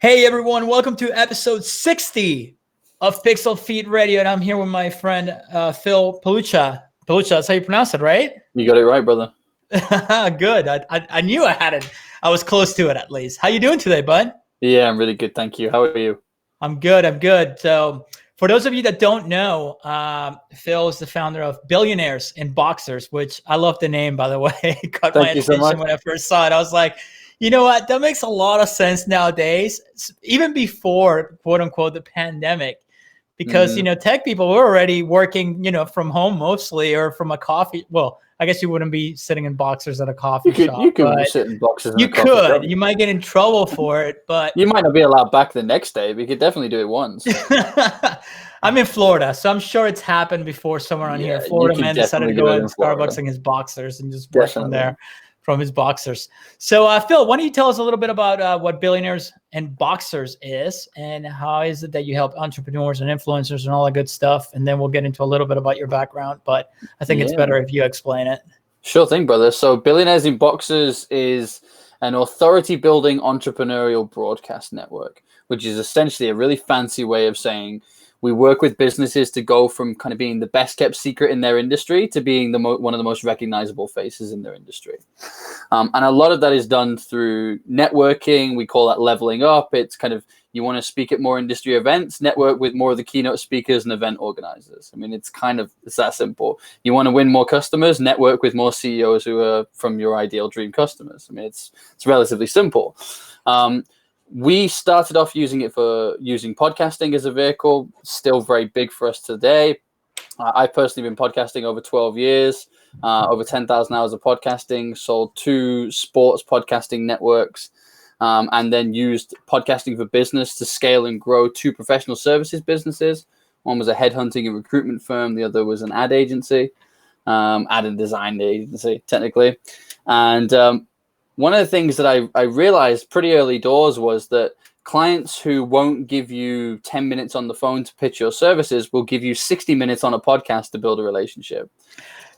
Hey everyone, welcome to episode 60 of PixlFeed Radio, and I'm here with my friend Phil Pelucha. Pelucha, that's how you pronounce it, right? You got it right, brother. Good. I knew I had it. I was close to it at least. How you doing today, bud? Yeah, I'm really good, thank you. How are you? I'm good. So for those of you that don't know, Phil is the founder of Billionaires in Boxers, which I love the name, by the way. It caught my attention when I first saw it. I was like, you know what? That makes a lot of sense nowadays, even before, quote unquote, the pandemic, because, tech people were already working, from home mostly or from a coffee. Well, I guess you wouldn't be sitting in boxers at a coffee shop. You could sit in boxers in a coffee shop. You might get in trouble for it, but you might not be allowed back the next day, but you could definitely do it once. I'm in Florida, so I'm sure it's happened before somewhere on here. Florida man decided to go in Starbucks in his boxers and just work from there. From his boxers. So, Phil, why don't you tell us a little bit about what Billionaires and Boxers is, and how is it that you help entrepreneurs and influencers and all that good stuff? And then we'll get into a little bit about your background, but I think it's better if you explain it. Sure thing, brother. So Billionaires in Boxers is an authority-building entrepreneurial broadcast network, which is essentially a really fancy way of saying we work with businesses to go from kind of being the best kept secret in their industry to being one of the most recognizable faces in their industry. And a lot of that is done through networking. We call that leveling up. It's kind of, you want to speak at more industry events, network with more of the keynote speakers and event organizers. I mean, it's that simple. You want to win more customers, network with more CEOs who are from your ideal dream customers. I mean, it's relatively simple. We started off using podcasting as a vehicle, still very big for us today. I've personally been podcasting over 12 years, over 10,000 hours of podcasting, sold 2 sports podcasting networks, and then used podcasting for business to scale and grow 2 professional services businesses. One was a headhunting and recruitment firm. The other was an ad agency, ad and design agency, technically. And one of the things that I realized pretty early doors was that clients who won't give you 10 minutes on the phone to pitch your services will give you 60 minutes on a podcast to build a relationship.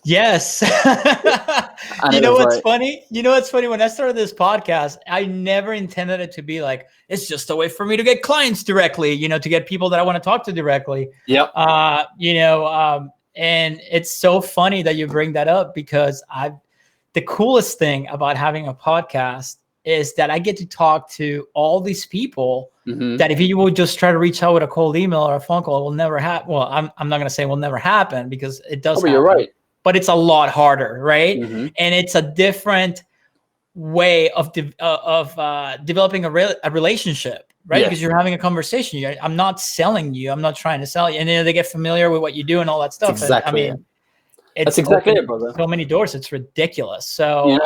Yes. You know what's funny? When I started this podcast, I never intended it to be like, it's just a way for me to get clients directly, to get people that I want to talk to directly. Yep. And it's so funny that you bring that up, because the coolest thing about having a podcast is that I get to talk to all these people that if you would just try to reach out with a cold email or a phone call, it will never happen. Well, I'm not going to say it will never happen, because it does happen. You're right. But it's a lot harder, right? And it's a different way of developing a relationship, right? Yes. Because you're having a conversation. I'm not selling you. I'm not trying to sell you. And then they get familiar with what you do and all that stuff. That's exactly and, That's exactly it, brother. So many doors. It's ridiculous. So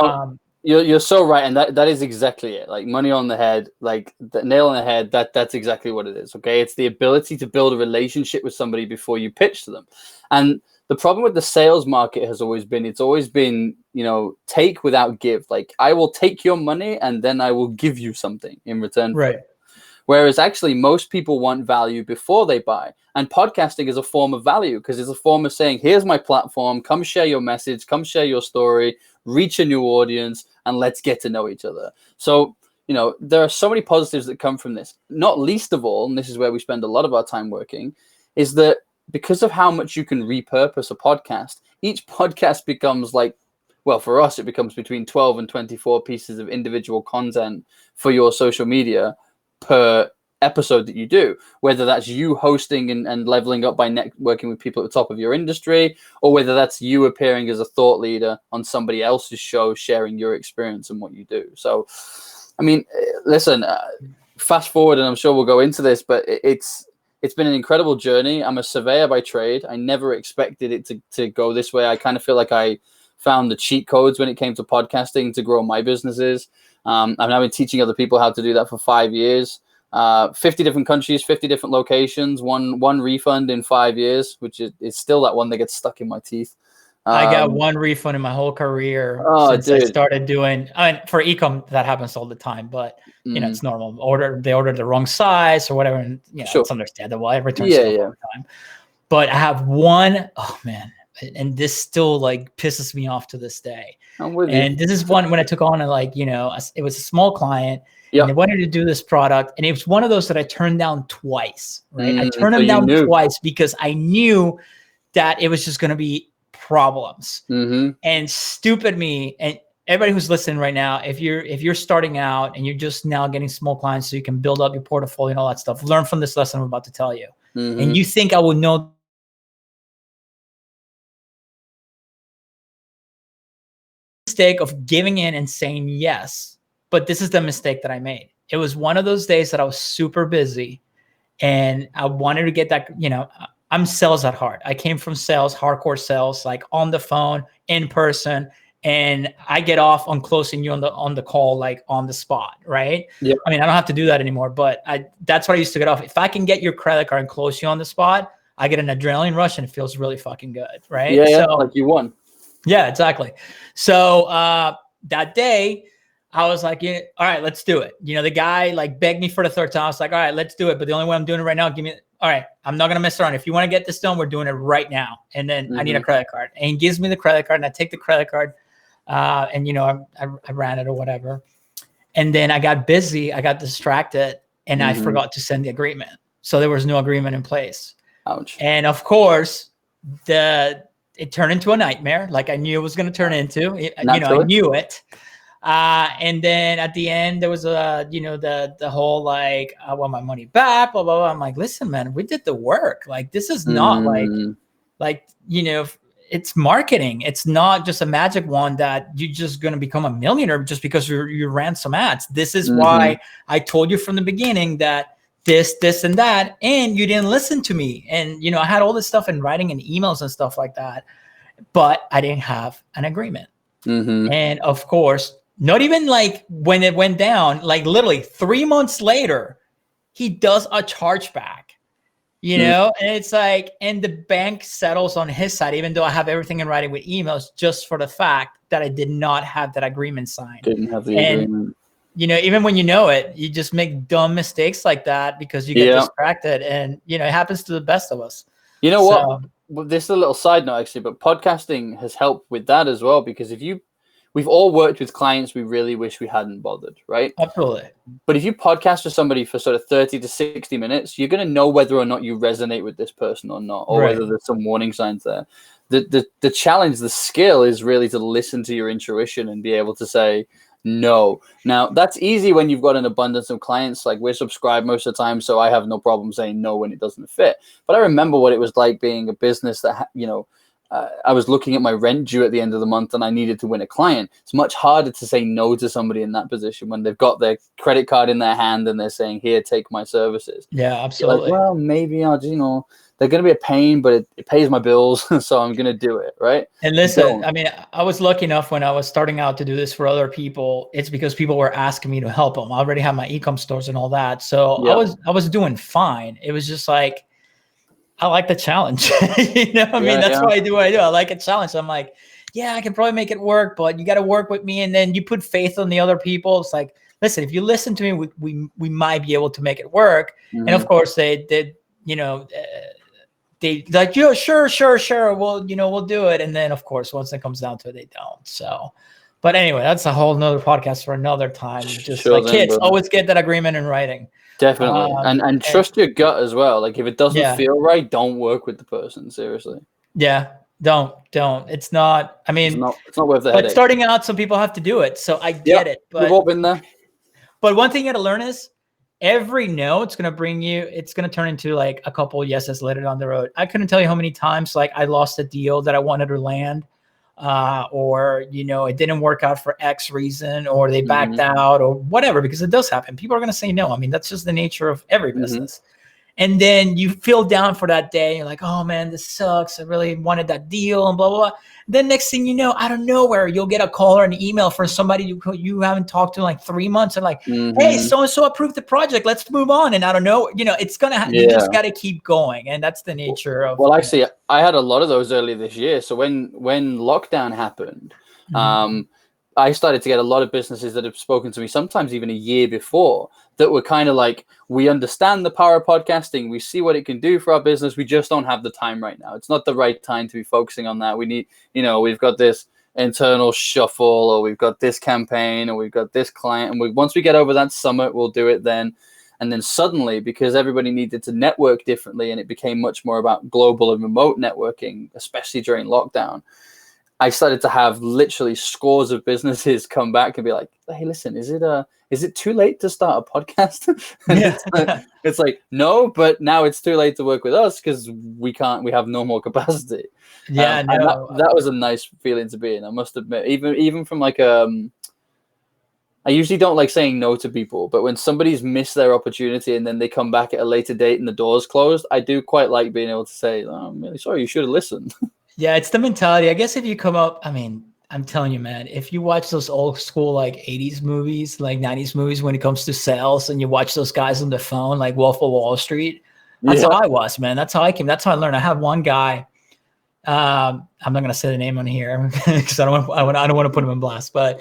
you're so right, and that is exactly it. Like money on the head, like the nail on the head. That's exactly what it is. Okay, it's the ability to build a relationship with somebody before you pitch to them. And the problem with the sales market has always been, take without give. Like, I will take your money and then I will give you something in return. Right. Whereas actually most people want value before they buy. And podcasting is a form of value, because it's a form of saying, here's my platform, come share your message, come share your story, reach a new audience, and let's get to know each other. So, there are so many positives that come from this. Not least of all, and this is where we spend a lot of our time working, is that because of how much you can repurpose a podcast, each podcast becomes for us, it becomes between 12 and 24 pieces of individual content for your social media per episode that you do, whether that's you hosting and leveling up by networking with people at the top of your industry, or whether that's you appearing as a thought leader on somebody else's show, sharing your experience and what you do. So, I mean, listen, fast forward, and I'm sure we'll go into this, but it's been an incredible journey. I'm a surveyor by trade. I never expected it to go this way. I kind of feel like I found the cheat codes when it came to podcasting to grow my businesses. I've now been teaching other people how to do that for 5 years. 50 different countries, 50 different locations, one refund in 5 years, which is still that one that gets stuck in my teeth. I got one refund in my whole career since I started doing. For e-com, that happens all the time, but it's normal. They ordered the wrong size or whatever, and it's understandable. I return stuff all the time. But I have one. Oh man, and this still pisses me off to this day. I'm with you. And this is one when I took on it was a small client. and they wanted to do this product. And it was one of those that I turned down twice, right? I turned them down twice because I knew that it was just going to be problems. And stupid me, and everybody who's listening right now, if you're starting out and you're just now getting small clients so you can build up your portfolio and all that stuff, learn from this lesson I'm about to tell you. And you think I will know mistake of giving in and saying yes, but this is the mistake that I made. It was one of those days that I was super busy and I wanted to get that, you know, I'm sales at heart. I came from sales, hardcore sales, like on the phone, in person, and I get off on closing you on the call, like on the spot, right? Yeah. I mean, I don't have to do that anymore, but that's what I used to get off. If I can get your credit card and close you on the spot, I get an adrenaline rush and it feels really fucking good, right? Yeah, so, like you won. Yeah, exactly. So that day, I was like, yeah, all right, let's do it. You know, the guy like begged me for the third time. I was like, all right, let's do it. But the only way I'm doing it right now, all right, I'm not going to mess around. If you want to get this done, we're doing it right now. And then I need a credit card. And he gives me the credit card and I take the credit card and, you know, I ran it or whatever. And then I got busy. I got distracted and I forgot to send the agreement. So there was no agreement in place. Ouch. And of course, it turned into a nightmare. Like I knew it was going to turn into, I knew it. And then at the end, there was the whole like, I want my money back, blah, blah, blah. I'm like, listen, man, we did the work. Like, this is not like, you know, it's marketing. It's not just a magic wand that you're just going to become a millionaire just because you ran some ads. This is why I told you from the beginning that this, and that, and you didn't listen to me. And, you know, I had all this stuff in writing and emails and stuff like that, but I didn't have an agreement. And of course, not even like when it went down, like literally 3 months later, he does a chargeback, you know, and it's like, and the bank settles on his side, even though I have everything in writing with emails, just for the fact that I did not have that agreement signed. Didn't have the agreement. You know, even when you know it, you just make dumb mistakes like that because you get distracted, and, you know, it happens to the best of us. You know what? Well, this is a little side note actually, but podcasting has helped with that as well, because we've all worked with clients we really wish we hadn't bothered, right? Absolutely. But if you podcast with somebody for sort of 30 to 60 minutes, you're going to know whether or not you resonate with this person or not, or whether there's some warning signs there. The challenge, the skill is really to listen to your intuition and be able to say no. Now, that's easy when you've got an abundance of clients. Like, we're subscribed most of the time, so I have no problem saying no when it doesn't fit. But I remember what it was like being a business that, you know, I was looking at my rent due at the end of the month and I needed to win a client. It's much harder to say no to somebody in that position when they've got their credit card in their hand and they're saying, here, take my services. Yeah, absolutely. Like, well, maybe I'll, you know, they're going to be a pain, but it pays my bills, so I'm going to do it, right? And listen, I mean, I was lucky enough when I was starting out to do this for other people. It's because people were asking me to help them. I already have my e-com stores and all that. So I was doing fine. It was just like, I like the challenge. You know, I mean, that's why I do what I do. I like a challenge. I'm like, yeah, I can probably make it work, but you got to work with me. And then you put faith on the other people. It's like, listen, if you listen to me, we might be able to make it work. And of course, they you know, they like, yeah, sure. Well, you know, we'll do it. And then of course, once it comes down to it, they don't. So, but anyway, that's a whole nother podcast for another time. Just like kids, always get that agreement in writing. Definitely. And trust your gut as well. Like, if it doesn't feel right, don't work with the person. Seriously. Yeah. Don't. It's not, I mean, it's not worth the headache. But starting out, some people have to do it. So I get it. But we've all been there. But one thing you got to learn is every no, it's going to turn into like a couple of yeses later down the road. I couldn't tell you how many times like I lost a deal that I wanted to land. Or, you know, it didn't work out for X reason, or they backed out or whatever, because it does happen. People are going to say no. I mean, that's just the nature of every business. And then you feel down for that day. You're like, oh man, this sucks. I really wanted that deal and blah, blah, blah. Then next thing you know, out of nowhere, you'll get a call or an email from somebody you haven't talked to in like 3 months and like, hey, so-and-so approved the project. Let's move on. And I don't know, you know, it's going to, you just got to keep going. And that's the nature of. Well, actually, I had a lot of those earlier this year. So when lockdown happened, I started to get a lot of businesses that have spoken to me, sometimes even a year before, that were kind of like, we understand the power of podcasting. We see what it can do for our business. We just don't have the time right now. It's not the right time to be focusing on that. We need, you know, we've got this internal shuffle, or we've got this campaign, or we've got this client, and once we get over that summit, we'll do it then. And then suddenly, because everybody needed to network differently, and it became much more about global and remote networking, especially during lockdown, I started to have literally scores of businesses come back and be like, "Hey, listen, is it too late to start a podcast?" And Yeah. it's like, no, but now it's too late to work with us because we have no more capacity. Yeah, And no. that was a nice feeling to be in, I must admit. Even from like I usually don't like saying no to people, but when somebody's missed their opportunity and then they come back at a later date and the door's closed, I do quite like being able to say, "Oh, I'm really sorry, you should have listened." Yeah, it's the mentality. I guess if you come up, I mean, I'm telling you, man, if you watch those old school like 80s movies, like 90s movies when it comes to sales, and you watch those guys on the phone, like Wolf of Wall Street, that's how I was, man. That's how I came. That's how I learned. I had one guy. I'm not gonna say the name on here because I don't want to put him in blast. But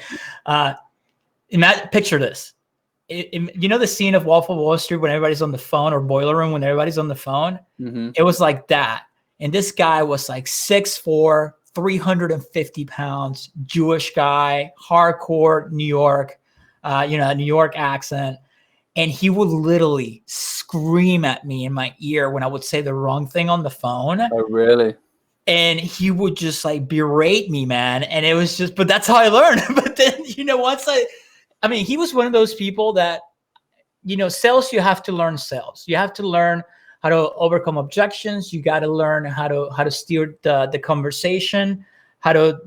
picture this. You know the scene of Wolf of Wall Street when everybody's on the phone, or Boiler Room when everybody's on the phone? Mm-hmm. It was like that. And this guy was like 6'4", 350 pounds, Jewish guy, hardcore New York, New York accent. And he would literally scream at me in my ear when I would say the wrong thing on the phone. Oh, really? And he would just like berate me, man. And it was but that's how I learned. But then, once I mean, he was one of those people that, sales, you have to learn sales. You have to learn how to overcome objections. You got to learn how to steer the conversation, how to,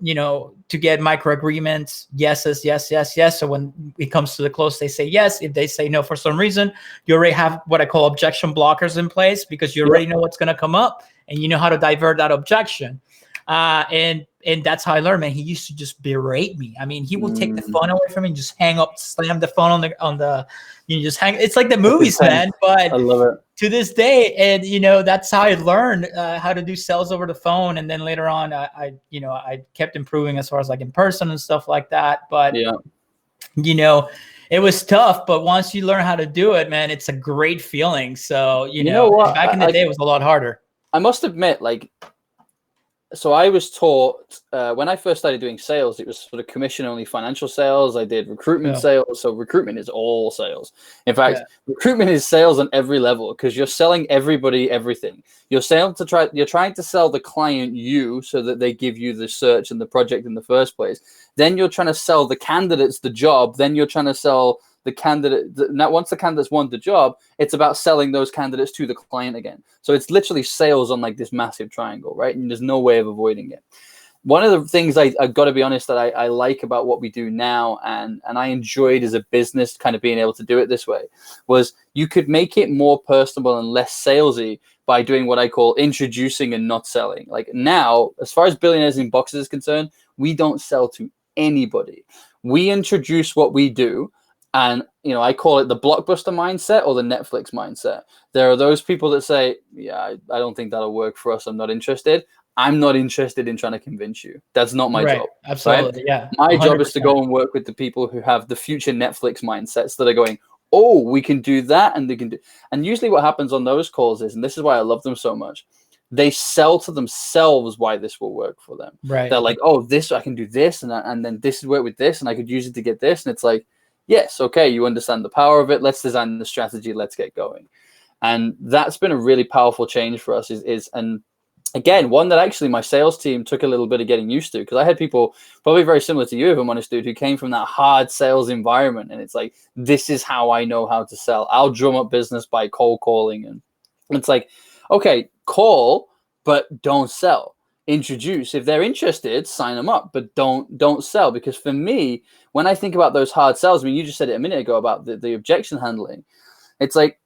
to get micro agreements. Yeses, yes, yes, yes. So when it comes to the close, they say yes. If they say no for some reason, you already have what I call objection blockers in place, because you already know what's going to come up and you know how to divert that objection. And that's how I learned, man. He used to just berate me. I mean, he will take the phone away from me and just hang up, slam the phone on the, just hang. It's like the movies, man. But I love it. To this day, and that's how I learned how to do sales over the phone. And then later on, I kept improving as far as like in person and stuff like that. But it was tough. But once you learn how to do it, man, it's a great feeling. So you know what? Back in the day, it was a lot harder. I must admit, like, so I was taught when I first started doing sales, it was sort of commission-only financial sales. I did recruitment sales. So recruitment is all sales. In fact, recruitment is sales on every level, because you're selling everybody everything. You're trying to sell the client you, so that they give you the search and the project in the first place. Then you're trying to sell the candidates the job. Then you're trying to sell the candidate. Now, once the candidates want the job, it's about selling those candidates to the client again. So it's literally sales on like this massive triangle, right? And there's no way of avoiding it. One of the things I've got to be honest that I like about what we do now, and I enjoyed as a business kind of being able to do it this way, was you could make it more personable and less salesy by doing what I call introducing and not selling. Like now, as far as Billionaires in Boxes is concerned, we don't sell to anybody. We introduce what we do. And, I call it the blockbuster mindset or the Netflix mindset. There are those people that say, yeah, I don't think that'll work for us. I'm not interested. I'm not interested in trying to convince you. That's not my job. Absolutely. Right? Yeah. My 100%. job is to go and work with the people who have the future Netflix mindsets that are going, oh, we can do that. And they can do. And usually what happens on those calls is, and this is why I love them so much, they sell to themselves why this will work for them. Right. They're like, oh, I can do this. And then this is work with this. And I could use it to get this. And it's like, yes, okay, you understand the power of it. Let's design the strategy. Let's get going. And that's been a really powerful change for us and again, one that actually my sales team took a little bit of getting used to, because I had people probably very similar to you, if I'm honest, dude, who came from that hard sales environment. And it's like, this is how I know how to sell. I'll drum up business by cold calling. And it's like, okay, call, but don't sell. Introduce. If they're interested, sign them up, but don't sell. Because for me, when I think about those hard sells, I mean, you just said it a minute ago about the objection handling. It's like,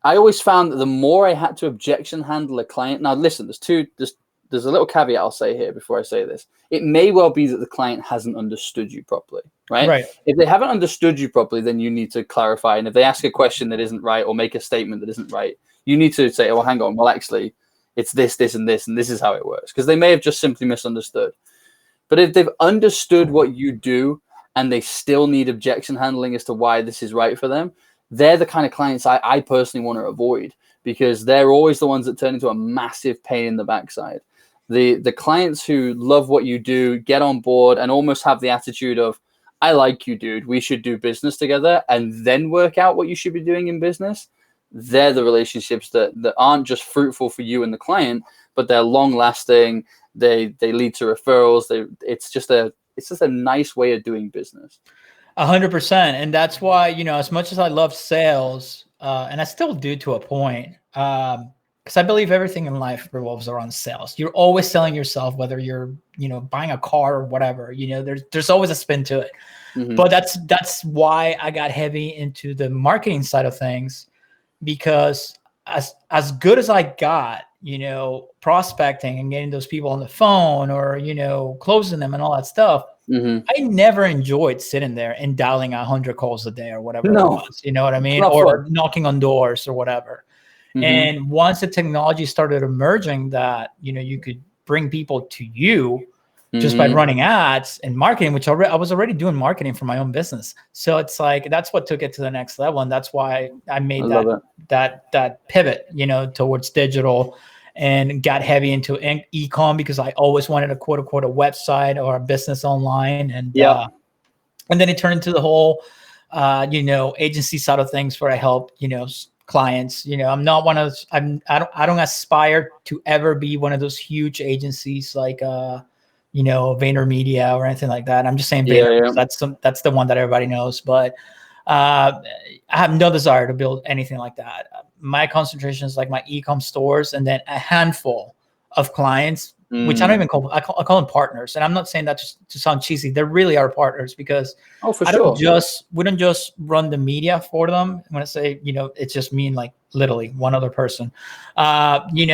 I always found that the more I had to objection handle a client. Now, listen, there's a little caveat I'll say here before I say this. It may well be that the client hasn't understood you properly, right? Right. If they haven't understood you properly, then you need to clarify. And if they ask a question that isn't right or make a statement that isn't right, you need to say, oh, hang on, well, actually, it's this, this, and this is how it works. Because they may have just simply misunderstood. But if they've understood what you do and they still need objection handling as to why this is right for them, they're the kind of clients I personally want to avoid, because they're always the ones that turn into a massive pain in the backside. The clients who love what you do, get on board, and almost have the attitude of, I like you, dude, we should do business together, and then work out what you should be doing in business. They're the relationships that aren't just fruitful for you and the client, but they're long lasting. They lead to referrals. It's just a nice way of doing business. 100%. And that's why, as much as I love sales, and I still do to a point, because I believe everything in life revolves around sales. You're always selling yourself, whether you're, buying a car or whatever, there's always a spin to it. Mm-hmm. But that's why I got heavy into the marketing side of things, because as good as I got, prospecting and getting those people on the phone or, closing them and all that stuff, mm-hmm. I never enjoyed sitting there and dialing 100 calls a day or whatever it was, you know what I mean? Or knocking on doors or whatever. Mm-hmm. And once the technology started emerging that, you could bring people to you just by running ads and marketing, which I was already doing marketing for my own business. So it's like, that's what took it to the next level. And that's why I made that pivot, towards digital, and got heavy into e-com, because I always wanted a quote unquote a website or a business online. And and then it turned into the whole, agency side of things, where I help, clients. I'm not one of those, I don't aspire to ever be one of those huge agencies like VaynerMedia or anything like that. I'm just saying Vayner, that's the one that everybody knows. But I have no desire to build anything like that. My concentration is like my e-com stores, and then a handful of clients, which I don't even call, I call them partners. And I'm not saying that to sound cheesy. They really are partners, because we don't just run the media for them. When I say, it's just me and like literally one other person. We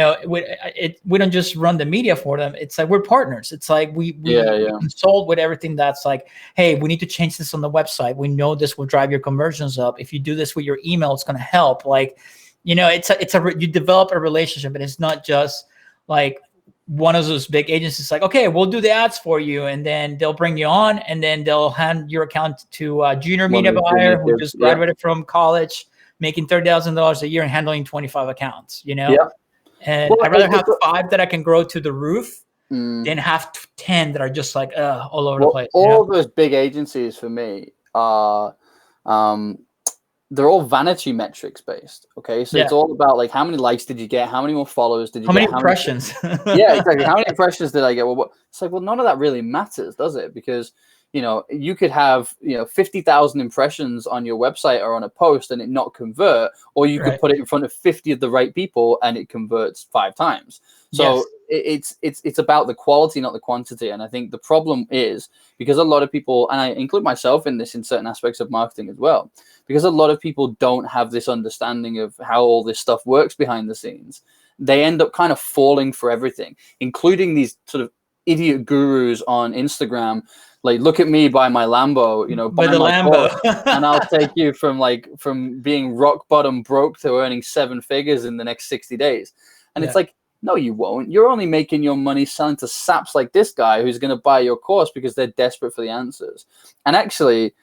don't just run the media for them. It's like we're partners. It's like we consult with everything that's like, hey, we need to change this on the website. We know this will drive your conversions up. If you do this with your email, it's going to help. Like, you develop a relationship, and it's not just like one of those big agencies like, okay, we'll do the ads for you, and then they'll bring you on, and then they'll hand your account to a junior media buyer who just graduated from college, making $30,000 a year and handling 25 accounts, And I'd rather have 5 that I can grow to the roof than have 10 that are just like all over the place. All those big agencies for me are they're all vanity metrics based. Okay. So it's all about like, how many likes did you get? How many more followers did you get? How many impressions? Exactly. How many impressions did I get? Well, it's like, well, none of that really matters, does it? Because, you could have, 50,000 impressions on your website or on a post and it not convert, or you could put it in front of 50 of the right people and it converts 5 times. So it's about the quality, not the quantity. And I think the problem is, because a lot of people, and I include myself in this in certain aspects of marketing as well, because a lot of people don't have this understanding of how all this stuff works behind the scenes, they end up kind of falling for everything, including these sort of idiot gurus on Instagram. Like, look at me, buy my Lambo, buy the Lambo, and I'll take you from being rock bottom broke to earning 7 figures in the next 60 days. And it's like, no, you won't. You're only making your money selling to saps like this guy who's going to buy your course because they're desperate for the answers. And actually,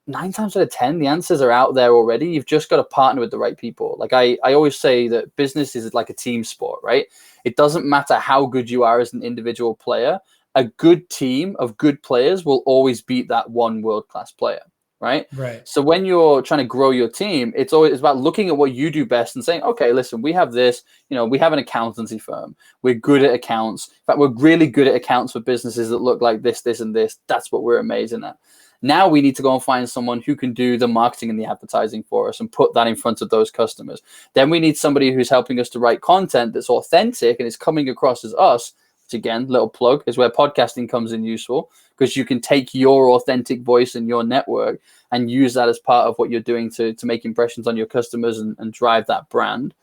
9 times out of 10, the answers are out there already. You've just got to partner with the right people. Like I always say that business is like a team sport, right? It doesn't matter how good you are as an individual player. A good team of good players will always beat that one world-class player, right? Right. So when you're trying to grow your team, it's about looking at what you do best and saying, okay, listen, we have this, we have an accountancy firm. We're good at accounts. In fact, we're really good at accounts for businesses that look like this, this, and this. That's what we're amazing at. Now we need to go and find someone who can do the marketing and the advertising for us and put that in front of those customers. Then we need somebody who's helping us to write content that's authentic and is coming across as us. Which again, little plug, is where podcasting comes in useful, because you can take your authentic voice and your network and use that as part of what you're doing to make impressions on your customers and drive that brand.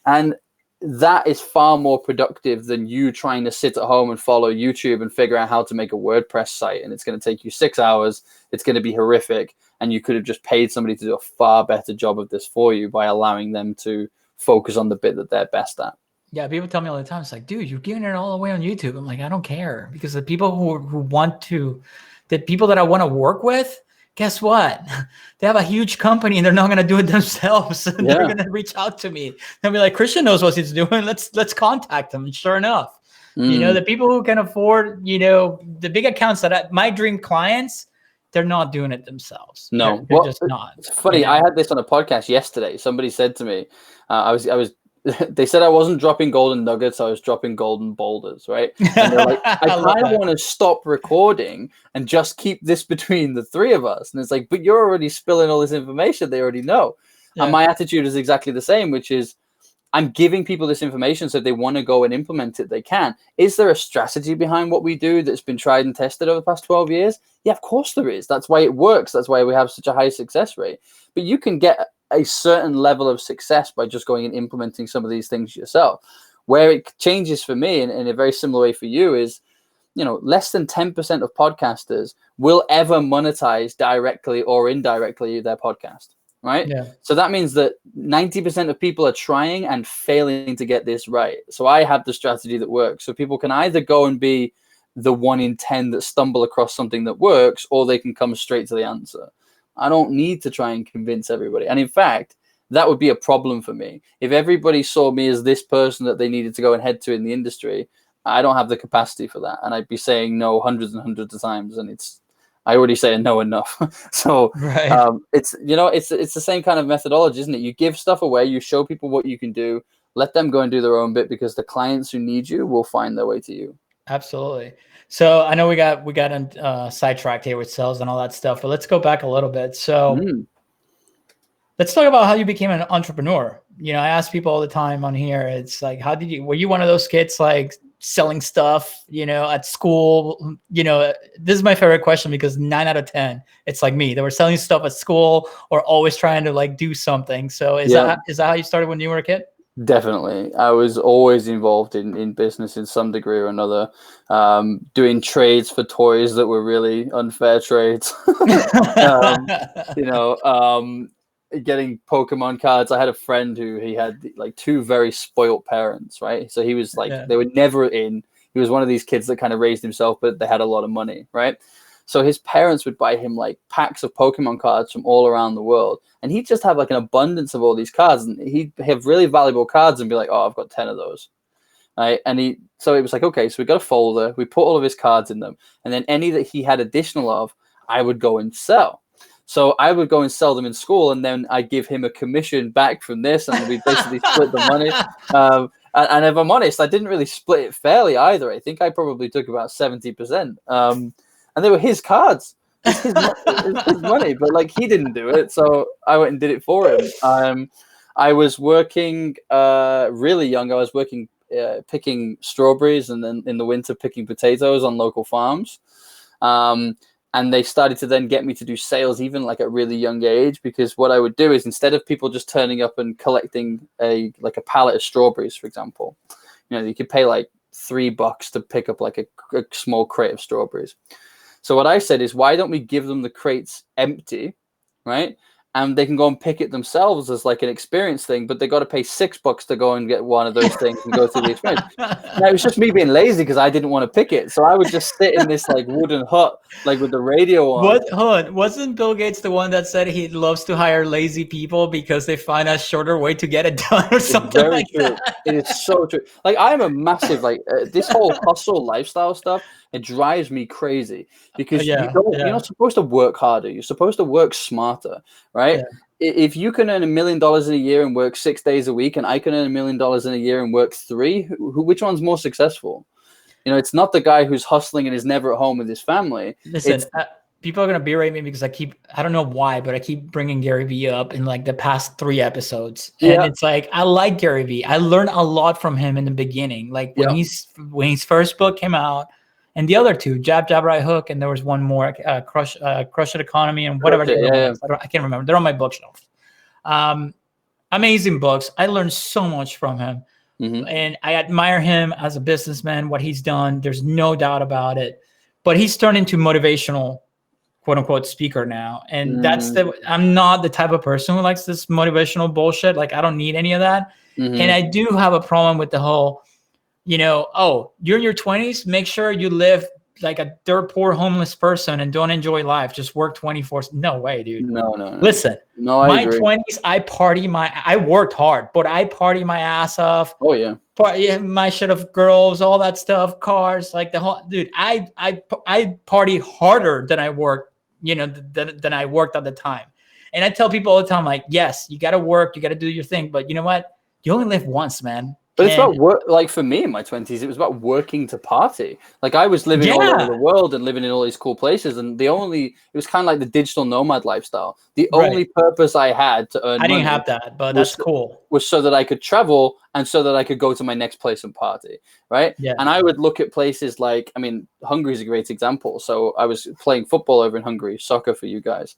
And that is far more productive than you trying to sit at home and follow YouTube and figure out how to make a WordPress site. And it's going to take you 6 hours. It's going to be horrific. And you could have just paid somebody to do a far better job of this for you by allowing them to focus on the bit that they're best at. Yeah, people tell me all the time, it's like, dude, you're giving it all away on YouTube. I'm like, I don't care, because the people the people that I want to work with, guess what? They have a huge company and they're not going to do it themselves. They're going to reach out to me. They'll be like, Christian knows what he's doing. Let's contact him. And sure enough, You know, the people who can afford, you know, the big accounts my dream clients, they're not doing it themselves. No, they're just not. It's funny. You know? I had this on a podcast yesterday. Somebody said to me, I was they said I wasn't dropping golden nuggets, I was dropping golden boulders, right? And they're like, I kind of want to stop recording and just keep this between the three of us. And it's like, but you're already spilling all this information they already know. Yeah. And my attitude is exactly the same, which is I'm giving people this information so if they want to go and implement it, they can. Is there a strategy behind what we do that's been tried and tested over the past 12 years? Yeah, of course there is. That's why it works. That's why we have such a high success rate. But you can get a certain level of success by just going and implementing some of these things yourself. Where it changes for me, and in a very similar way for you, is, you know, less than 10% of podcasters will ever monetize directly or indirectly their podcast. Right. Yeah. So that means that 90% of people are trying and failing to get this right. So I have the strategy that works. So people can either go and be the 1 in 10 that stumble across something that works, or they can come straight to the answer. I don't need to try and convince everybody. And in fact, that would be a problem for me. If everybody saw me as this person that they needed to go and head to in the industry, I don't have the capacity for that. And I'd be saying no hundreds and hundreds of times. And I already say no enough. So right. It's, you know, it's the same kind of methodology, isn't it? You give stuff away, you show people what you can do, let them go and do their own bit, because the clients who need you will find their way to you. Absolutely. So I know we got sidetracked here with sales and all that stuff, but let's go back a little bit. So let's talk about how you became an entrepreneur. You know, I ask people all the time on here, it's like, were you one of those kids like selling stuff, you know, at school? You know, this is my favorite question, because 9 out of 10, it's like me. They were selling stuff at school or always trying to like do something. So is that how you started when you were a kid? Definitely. I was always involved in business in some degree or another, doing trades for toys that were really unfair trades. Getting Pokemon cards. I had a friend who he had like 2 very spoilt parents, right? So he was like, they were never in. He was one of these kids that kind of raised himself, but they had a lot of money, right? So his parents would buy him like packs of Pokemon cards from all around the world. And he'd just have like an abundance of all these cards. And he'd have really valuable cards and be like, oh, I've got 10 of those. Right? And so it was like, okay, so we got a folder. We put all of his cards in them. And then any that he had additional of, I would go and sell. So I would go and sell them in school. And then I'd give him a commission back from this. And we basically split the money. And if I'm honest, I didn't really split it fairly either. I think I probably took about 70%. And they were his cards. It's his money, but like he didn't do it, so I went and did it for him. I was working really young. I was working picking strawberries, and then in the winter picking potatoes on local farms. And they started to then get me to do sales even like at a really young age, because what I would do is, instead of people just turning up and collecting a pallet of strawberries, for example, you know, you could pay like $3 to pick up like a small crate of strawberries. So what I said is, why don't we give them the crates empty, right? And they can go and pick it themselves as like an experience thing, but they got to pay $6 to go and get one of those things and go through the experience. Now, it was just me being lazy because I didn't want to pick it. So I would just sit in this like wooden hut, like with the radio on. Hold on. Wasn't Bill Gates the one that said he loves to hire lazy people because they find a shorter way to get it done, or something like that? It is so true. Like, I'm a massive, this whole hustle lifestyle stuff, it drives me crazy, because you're not supposed to work harder. You're supposed to work smarter, right? Yeah. If you can earn $1 million in a year and work 6 days a week, and I can earn $1 million in a year and work 3, which one's more successful? You know, it's not the guy who's hustling and is never at home with his family. Listen, people are going to berate me because I don't know why, but I keep bringing Gary Vee up in like the past 3 episodes. And it's like, I like Gary Vee. I learned a lot from him in the beginning. Like when his first book came out, and the other 2, Jab, Jab, Right Hook, and there was one more, Crush It Economy, and whatever. I can't remember. They're on my bookshelf. Amazing books. I learned so much from him. And I admire him as a businessman, what he's done. There's no doubt about it. But he's turned into motivational, quote unquote, speaker now. And I'm not the type of person who likes this motivational bullshit. Like, I don't need any of that. And I do have a problem with the whole, you know, oh, you're in your 20s, make sure you live like a dirt poor homeless person and don't enjoy life. Just work 24. No way, dude. No. Listen, my 20s, I worked hard, but I party my ass off. Oh yeah. my shit of girls, all that stuff, cars, like the whole dude. I party harder than I worked, than I worked at the time. And I tell people all the time, like, yes, you got to work, you got to do your thing, but you know what? You only live once, man. But it's about work. Like for me in my 20s, it was about working to party. Like I was living all over the world and living in all these cool places. And it was kind of like the digital nomad lifestyle. The only purpose I had to earn money. I didn't have that, but that's cool. Was so that I could travel and so that I could go to my next place and party. Right. Yeah. And I would look at places like, Hungary is a great example. So I was playing football over in Hungary, soccer for you guys.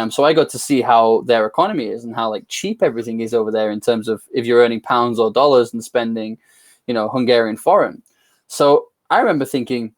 So I got to see how their economy is and how like cheap everything is over there in terms of if you're earning pounds or dollars and spending, Hungarian foreign. So I remember thinking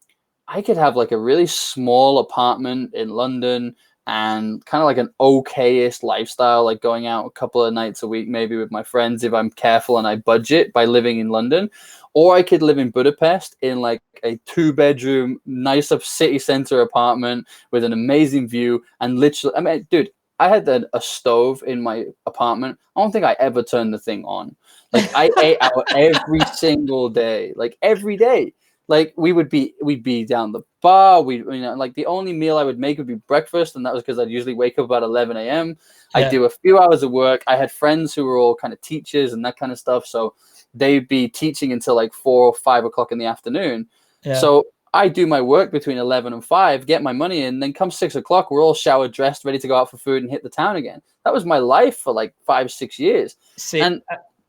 I could have like a really small apartment in London and kind of like an okayest lifestyle, like going out a couple of nights a week, maybe with my friends, if I'm careful and I budget by living in London. Or I could live in Budapest in like a 2-bedroom, nice up city center apartment with an amazing view. And literally, dude, I had a stove in my apartment. I don't think I ever turned the thing on. Like I ate out every single day, like every day. Like we'd be down the bar. Like the only meal I would make would be breakfast, and that was because I'd usually wake up about 11 a.m. I'd do a few hours of work. I had friends who were all kind of teachers and that kind of stuff, so they'd be teaching until like 4 or 5 o'clock in the afternoon. Yeah. So I do my work between 11 and 5, get my money in, then come 6 o'clock, we're all showered, dressed, ready to go out for food and hit the town again. That was my life for like 5-6 years. And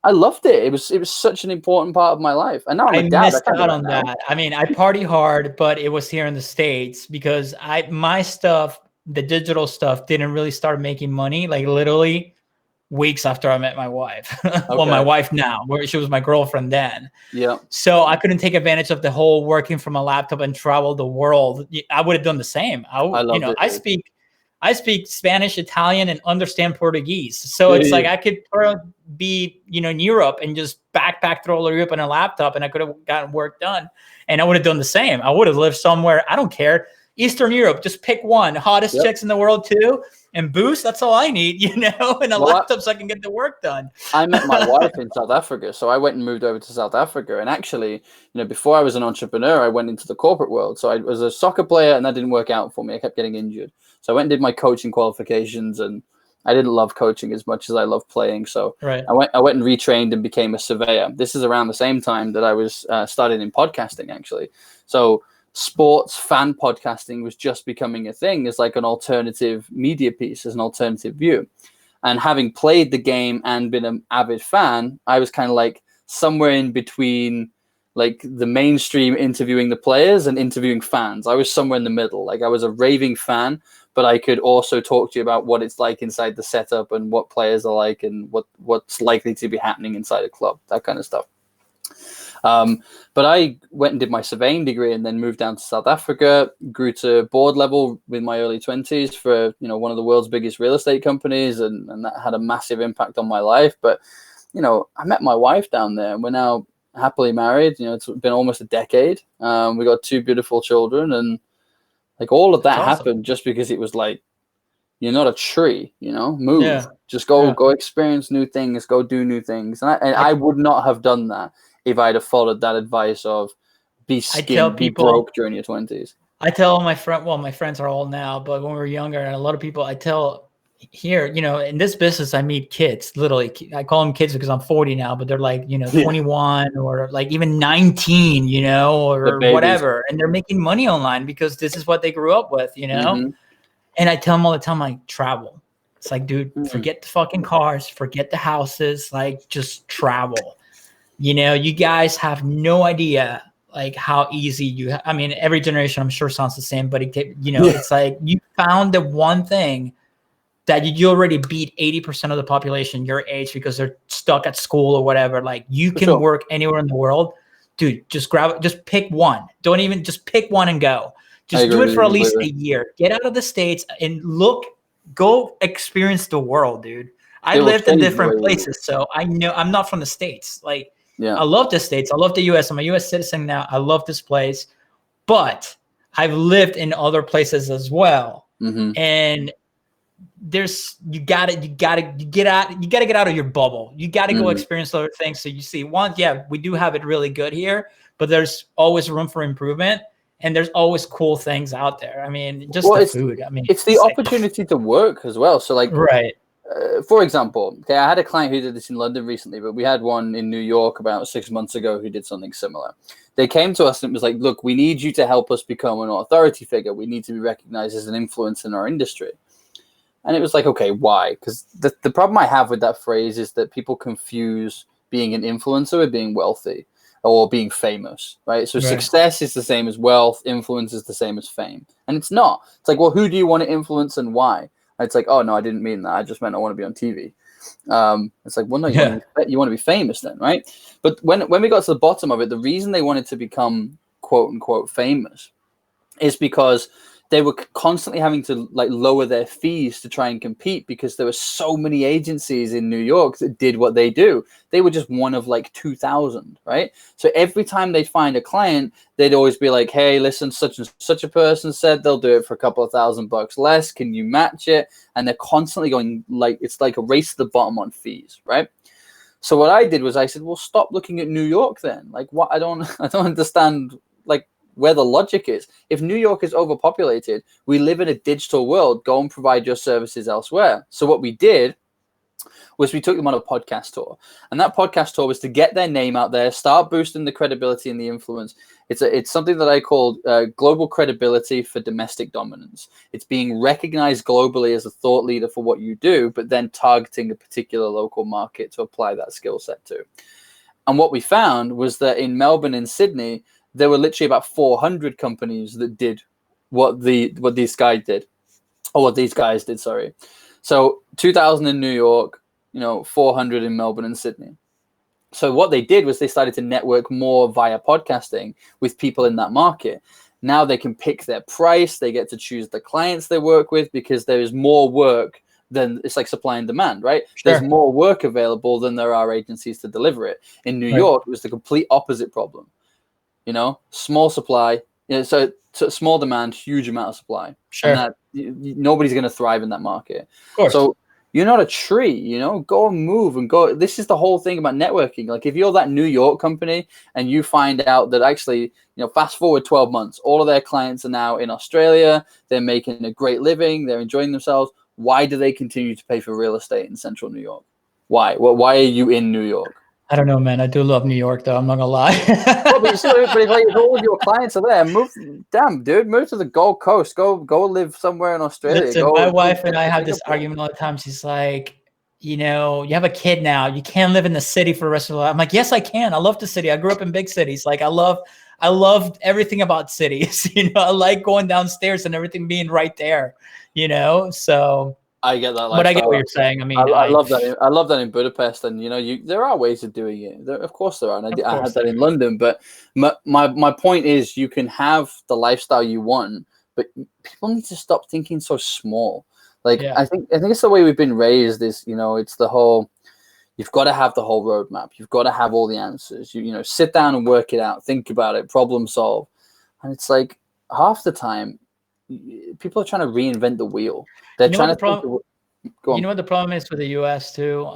I loved it. It was such an important part of my life. And now I'm a dad. I missed out on that. I party hard, but it was here in the States because my stuff, the digital stuff, didn't really start making money, like literally weeks after I met my wife. Well, my wife now, where she was my girlfriend then. Yeah. So I couldn't take advantage of the whole working from a laptop and travel the world. I would have done the same. I speak Spanish, Italian, and understand Portuguese. So it's like I could be, in Europe and just backpack through all of Europe on a laptop, and I could have gotten work done. And I would have done the same. I would have lived somewhere. I don't care. Eastern Europe, just pick one. Hottest chicks in the world too. And boost, that's all I need, and a laptop so I can get the work done. I met my wife in South Africa, so I went and moved over to South Africa. And actually, before I was an entrepreneur, I went into the corporate world. So I was a soccer player, and that didn't work out for me. I kept getting injured. So I went and did my coaching qualifications, and I didn't love coaching as much as I loved playing. So I went and retrained and became a surveyor. This is around the same time that I was started in podcasting, actually. So sports fan podcasting was just becoming a thing as like an alternative media piece, as an alternative view. And having played the game and been an avid fan, I was kind of like somewhere in between like the mainstream interviewing the players and interviewing fans. I was somewhere in the middle. Like I was a raving fan, but I could also talk to you about what it's like inside the setup and what players are like and what's likely to be happening inside a club, that kind of stuff. But I went and did my surveying degree and then moved down to South Africa, grew to board level with my early 20s for, one of the world's biggest real estate companies. And that had a massive impact on my life. But, I met my wife down there and we're now happily married. It's been almost a decade. We got 2 beautiful children, and like all of that happened just because it was like, you're not a tree, move, just go experience new things, go do new things. And I would not have done that if I'd have followed that advice of be skinny, be broke during your 20s. I tell my friends are old now, but when we were younger, and a lot of people, I tell here, in this business, I meet kids, literally. I call them kids because I'm 40 now, but they're like, 21 or like even 19, or whatever. And they're making money online because this is what they grew up with, And I tell them all the time, like, travel. It's like, dude, forget the fucking cars, forget the houses, like just travel. You guys have no idea like how easy every generation I'm sure sounds the same, but it's like you found the one thing that you already beat 80% of the population your age because they're stuck at school or whatever. Like you can work anywhere in the world, dude. Just pick one. Don't even just pick one and go. Just do it for at least a year. Get out of the States and go experience the world, dude. I lived in different places, so I know I'm not from the States. Like, I love the States. I love the U.S. I'm a U.S. citizen now. I love this place, but I've lived in other places as well. And you gotta get out of your bubble. You gotta go experience other things. So you see, we do have it really good here, but there's always room for improvement, and there's always cool things out there. I mean, just the food. I mean, it's the opportunity to work as well. So like, right. For example, okay, I had a client who did this in London recently, but we had one in New York about 6 months ago who did something similar. They came to us and it was like, look, we need you to help us become an authority figure. We need to be recognized as an influence in our industry. And it was like, okay, why? Because the problem I have with that phrase is that people confuse being an influencer with being wealthy or being famous, right? So success is the same as wealth, influence is the same as fame. And it's not. It's like, well, who do you want to influence and why? It's like, oh, no, I didn't mean that. I just meant I want to be on TV. It's like, well, no, you want to be famous then, right? But when we got to the bottom of it, the reason they wanted to become quote unquote famous is because they were constantly having to like lower their fees to try and compete because there were so many agencies in New York that did what they do. They were just one of like 2,000, right? So every time they'd find a client, they'd always be like, hey, listen, such and such a person said they'll do it for a couple of $1,000 less. Can you match it? And they're constantly going like, it's like a race to the bottom on fees, right? So what I did was I said, well, stop looking at New York then. Like what? I don't understand like where the logic is. If New York is overpopulated, we live in a digital world. Go and provide your services elsewhere. So what we did was we took them on a podcast tour. And that podcast tour was to get their name out there, start boosting the credibility and the influence. It's something that I call global credibility for domestic dominance. It's being recognized globally as a thought leader for what you do, but then targeting a particular local market to apply that skill set to. And what we found was that in Melbourne and Sydney, there were literally about 400 companies that did what these guys did, sorry. So 2,000 in New York, 400 in Melbourne and Sydney. So what they did was they started to network more via podcasting with people in that market. Now they can pick their price. They get to choose the clients they work with because there is more work than it's like supply and demand, right? Sure. There's more work available than there are agencies to deliver it. In New York, it was the complete opposite problem. Small supply, so small demand, huge amount of supply. Sure. And that nobody's going to thrive in that market. Of course. So you're not a tree, go and move and go. This is the whole thing about networking. Like if you're that New York company and you find out that actually, fast forward 12 months, all of their clients are now in Australia, they're making a great living, they're enjoying themselves. Why do they continue to pay for real estate in central New York? Why? Well, why are you in New York? I don't know, man. I do love New York, though. I'm not gonna lie. But if all of your clients are there, move to the Gold Coast. Go live somewhere in Australia. Listen, my wife and I have this argument all the time. She's like, you have a kid now. You can't live in the city for the rest of your life. I'm like, yes, I can. I love the city. I grew up in big cities. Like I loved everything about cities. I like going downstairs and everything being right there. So. I get that, but I get what you're saying. I mean, I love that. I love that in Budapest, and there are ways of doing it. Of course there are, and I had that in London. But my point is, you can have the lifestyle you want, but people need to stop thinking so small. Like I think it's the way we've been raised. Is it's the whole. You've got to have the whole roadmap. You've got to have all the answers. You sit down and work it out. Think about it. Problem solve. And it's like half the time, people are trying to reinvent the wheel. They're trying to. You know what the problem is with the U.S. too?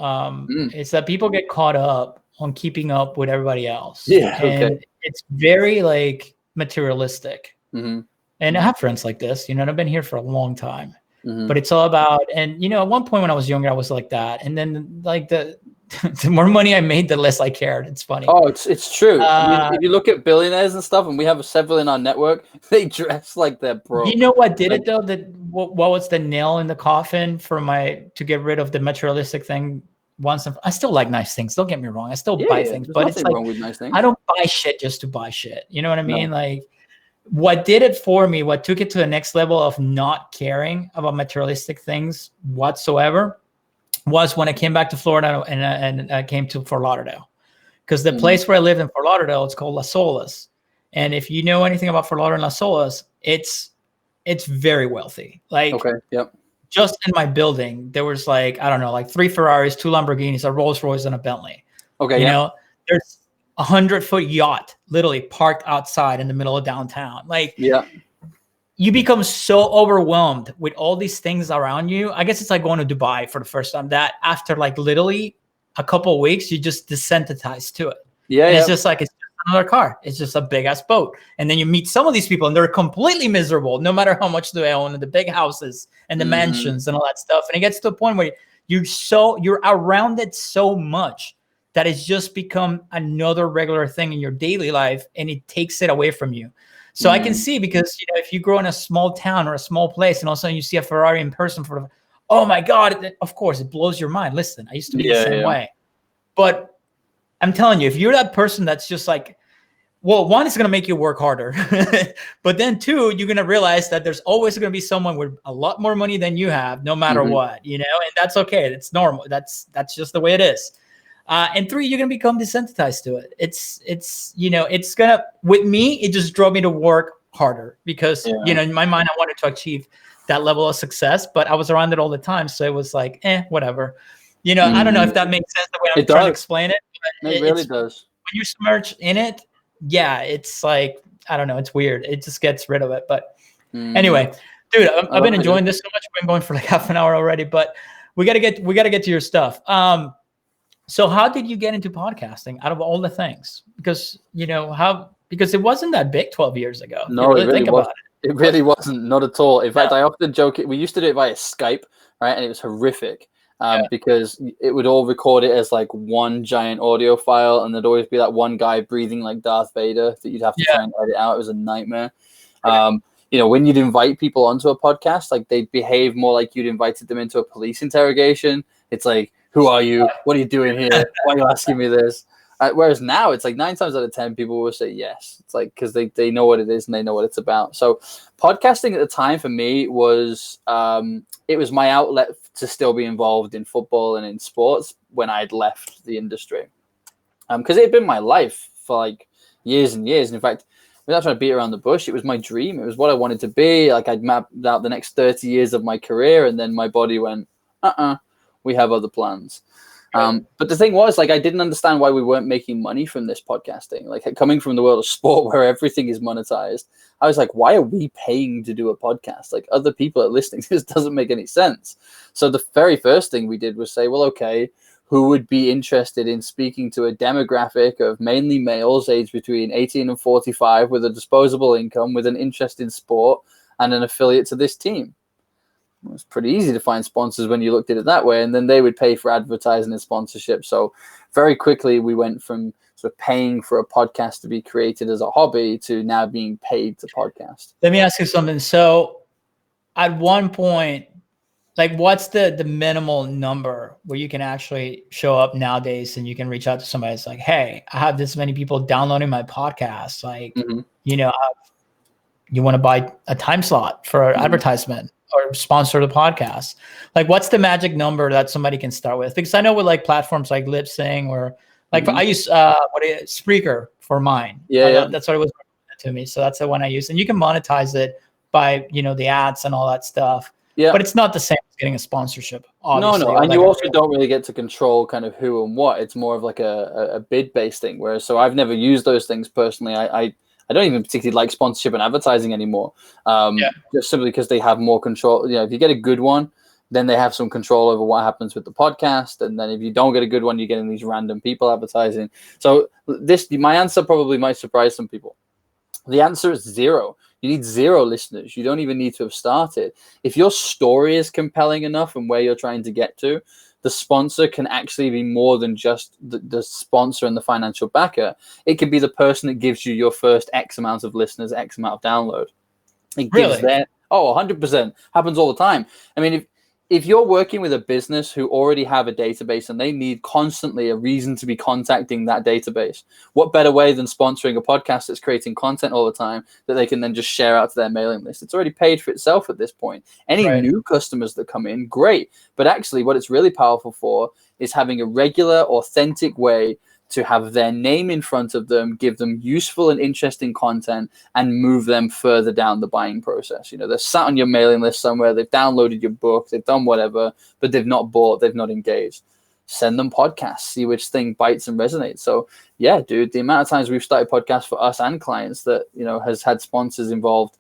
It's that people get caught up on keeping up with everybody else. Yeah, and it's very like materialistic. Mm-hmm. And I have friends like this. I've been here for a long time. Mm-hmm. But it's all about, and at one point when I was younger, I was like that. And then like the more money I made, the less I cared. It's funny. Oh, it's true. If you look at billionaires and stuff, and we have several in our network, they dress like they're broke. You know what did it though? What was the nail in the coffin to get rid of the materialistic thing? I still like nice things. Don't get me wrong. I still buy things, but it's like wrong with nice things. I don't buy shit just to buy shit. You know what I mean? No. Like what did it for me? What took it to the next level of not caring about materialistic things whatsoever was when I came back to Florida and I came to Fort Lauderdale, because the place where I lived in Fort Lauderdale, it's called Las Olas. And if you know anything about Fort Lauderdale and Las Olas, it's very wealthy. Like just in my building, there was like, I don't know, like 3 Ferraris, 2 Lamborghinis, a Rolls Royce, and a Bentley. Okay. There's a 100-foot yacht literally parked outside in the middle of downtown. Like, you become so overwhelmed with all these things around you. I guess it's like going to Dubai for the first time, that after like literally a couple of weeks, you just desensitize to it. Yeah, and it's just like, it's just another car. It's just a big ass boat. And then you meet some of these people and they're completely miserable, no matter how much they own, and the big houses and the mansions and all that stuff. And it gets to a point where you're around it so much that it's just become another regular thing in your daily life, and it takes it away from you. So I can see, because if you grow in a small town or a small place and all of a sudden you see a Ferrari in person oh my God, of course it blows your mind. Listen, I used to be the same way. But I'm telling you, if you're that person that's just like, well, one, it's going to make you work harder. But then two, you're going to realize that there's always going to be someone with a lot more money than you have, no matter what, and that's okay. It's normal. That's just the way it is. And three, you're going to become desensitized to it. It's going to, with me, it just drove me to work harder because, in my mind, I wanted to achieve that level of success, but I was around it all the time. So it was like, whatever. I don't know if that makes sense the way I'm trying to explain it. But it really does. When you submerge in it, it's like, I don't know, it's weird. It just gets rid of it. But anyway, dude, I've been enjoying this so much. We've been going for like half an hour already, but we got to get to your stuff. So how did you get into podcasting out of all the things? Because, because it wasn't that big 12 years ago. No, it really wasn't. It really wasn't, not at all. In fact, I often joke, we used to do it via Skype, right? And it was horrific because it would all record it as like one giant audio file. And there'd always be that one guy breathing like Darth Vader that you'd have to try and edit out. It was a nightmare. When you'd invite people onto a podcast, like they'd behave more like you'd invited them into a police interrogation. It's like, who are you? What are you doing here? Why are you asking me this? Whereas now it's like 9 times out of 10 people will say yes. It's like, because they know what it is and they know what it's about. So podcasting at the time for me was it was my outlet to still be involved in football and in sports when I'd left the industry, because it had been my life for like years and years. And in fact, without trying to beat around the bush, it was my dream. It was what I wanted to be. Like I'd mapped out the next 30 years of my career, and then my body went, we have other plans. But the thing was, like, I didn't understand why we weren't making money from this podcasting. Like, coming from the world of sport where everything is monetized, I was like, why are we paying to do a podcast? Like, other people are listening. This doesn't make any sense. So the very first thing we did was say, well, okay, who would be interested in speaking to a demographic of mainly males aged between 18 and 45 with a disposable income, with an interest in sport and an affiliate to this team? It was pretty easy to find sponsors when you looked at it that way, and then they would pay for advertising and sponsorship. So very quickly we went from sort of paying for a podcast to be created as a hobby to now being paid to podcast. Let me ask you something. So at one point, like, what's the minimal number where you can actually show up nowadays and you can reach out to somebody? It's like, hey, I have this many people downloading my podcast. Like, you want to buy a time slot for advertisement or sponsor the podcast? Like, what's the magic number that somebody can start with? Because I know with like platforms like Lip-Sync or like I use Spreaker for mine. That's what it was to me. So that's the one I use, and you can monetize it by the ads and all that stuff. Yeah, but it's not the same as getting a sponsorship. Obviously. No, and you also don't really get to control kind of who and what. It's more of like a bid based thing. Whereas, so I've never used those things personally. I don't even particularly like sponsorship and advertising anymore. Just simply because they have more control. If you get a good one, then they have some control over what happens with the podcast. And then if you don't get a good one, you're getting these random people advertising. So my answer probably might surprise some people. The answer is 0. You need 0 listeners. You don't even need to have started. If your story is compelling enough and where you're trying to get to, the sponsor can actually be more than just the sponsor and the financial backer. It could be the person that gives you your first X amount of listeners, X amount of download. It gives that. 100%. Happens all the time. I mean, if you're working with a business who already have a database and they need constantly a reason to be contacting that database, what better way than sponsoring a podcast that's creating content all the time that they can then just share out to their mailing list? It's already paid for itself at this point. Any new customers that come in, great. But actually what it's really powerful for is having a regular, authentic way to have their name in front of them, give them useful and interesting content, and move them further down the buying process. They're sat on your mailing list somewhere, they've downloaded your book, they've done whatever, but they've not bought, they've not engaged. Send them podcasts, see which thing bites and resonates. So yeah, dude, the amount of times we've started podcasts for us and clients that, has had sponsors involved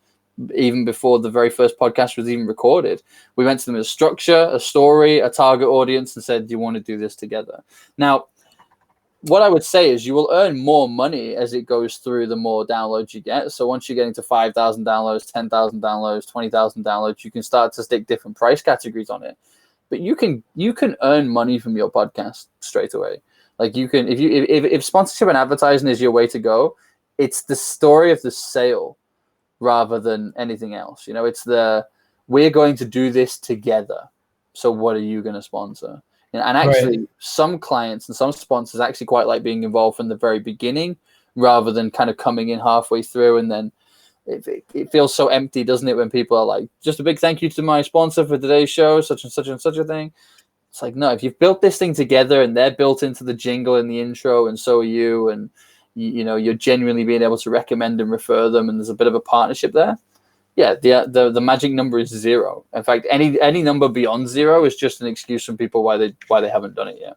even before the very first podcast was even recorded. We went to them with a structure, a story, a target audience, and said, do you want to do this together? Now, what I would say is you will earn more money as it goes through the more downloads you get. So once you're getting to 5,000 downloads, 10,000 downloads, 20,000 downloads, you can start to stick different price categories on it. But you can earn money from your podcast straight away. Like you can, if sponsorship and advertising is your way to go, it's the story of the sale rather than anything else. You know, it's we're going to do this together. So what are you going to sponsor? And actually, some clients and some sponsors actually quite like being involved from the very beginning rather than kind of coming in halfway through. And then it feels so empty, doesn't it, when people are like, just a big thank you to my sponsor for today's show, such and such and such a thing. It's like, no, if you've built this thing together and they're built into the jingle and the intro and so are you, and you know, you're genuinely being able to recommend and refer them, and there's a bit of a partnership there. Yeah, the magic number is 0. In fact, any number beyond 0 is just an excuse from people why they haven't done it yet.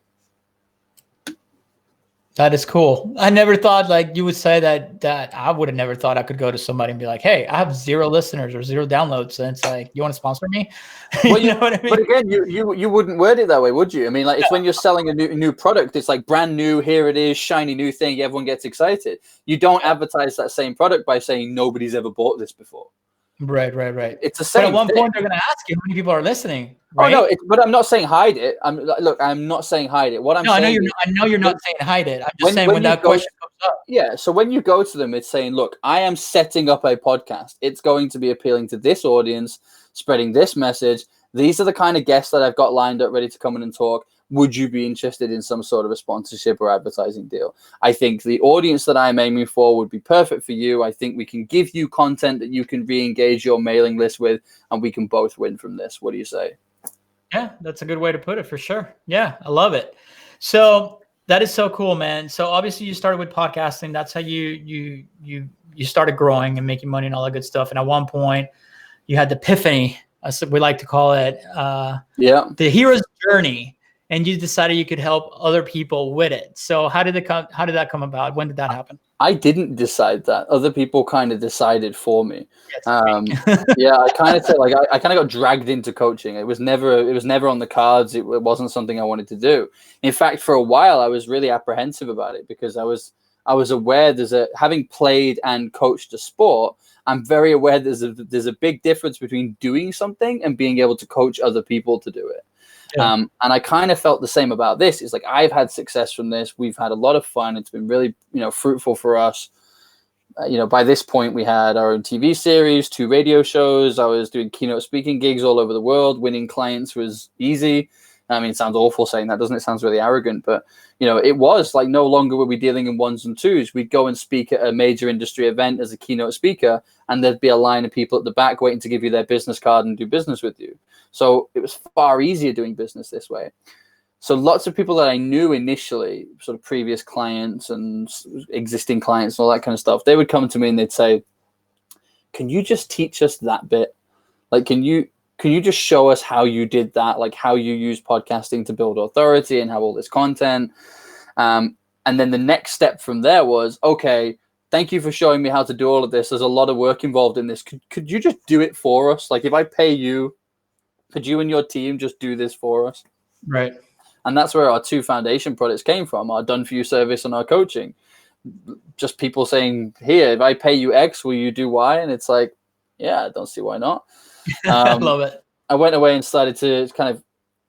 That is cool. I never thought like you would say that I would have never thought I could go to somebody and be like, hey, I have 0 listeners or 0 downloads. And it's like, you want to sponsor me? Well, you know what I mean? But again, you wouldn't word it that way, would you? I mean, like it's when you're selling a new product, it's like brand new, here it is, shiny new thing. Everyone gets excited. You don't advertise that same product by saying nobody's ever bought this before. Right. It's the same. But at one point, they're going to ask you how many people are listening. Right? Oh no, but I'm not saying hide it. I'm not saying hide it. What I'm saying, I know you're not saying hide it. I'm just saying when that question comes up. Yeah. So when you go to them, it's saying, look, I am setting up a podcast. It's going to be appealing to this audience, spreading this message. These are the kind of guests that I've got lined up, ready to come in and talk. Would you be interested in some sort of a sponsorship or advertising deal? I think the audience that I'm aiming for would be perfect for you. I think we can give you content that you can re-engage your mailing list with, and we can both win from this. What do you say? Yeah, that's a good way to put it for sure. Yeah, I love it. So that is so cool, man. So obviously you started with podcasting. That's how you started growing and making money and all that good stuff. And at one point you had the epiphany, we like to call it, the hero's journey. And you decided you could help other people with it. So how did that come about? When did that happen? I didn't decide that. Other people kind of decided for me. Yeah, I kind of said like I kind of got dragged into coaching. It was never on the cards. It wasn't something I wanted to do. In fact, for a while I was really apprehensive about it because I was aware having played and coached a sport, I'm very aware there's a big difference between doing something and being able to coach other people to do it. Yeah. And I kind of felt the same about this. It's like I've had success from this. We've had a lot of fun. It's been really, fruitful for us. By this point, we had our own TV series, 2 radio shows. I was doing keynote speaking gigs all over the world. Winning clients was easy. I mean, it sounds awful saying that, doesn't it? It sounds really arrogant, but it was like no longer were we dealing in 1s and 2s. We'd go and speak at a major industry event as a keynote speaker, and there'd be a line of people at the back waiting to give you their business card and do business with you. So it was far easier doing business this way. So lots of people that I knew initially, sort of previous clients and existing clients and all that kind of stuff, they would come to me and they'd say, can you just teach us that bit? Like, can you just show us how you did that, like how you use podcasting to build authority and have all this content? And then the next step from there was, okay, thank you for showing me how to do all of this. There's a lot of work involved in this. Could you just do it for us? Like if I pay you, could you and your team just do this for us? Right. And that's where our 2 foundation products came from, our done for you service and our coaching. Just people saying, here, if I pay you X, will you do Y? And it's like, yeah, I don't see why not. I love it. I went away and started to kind of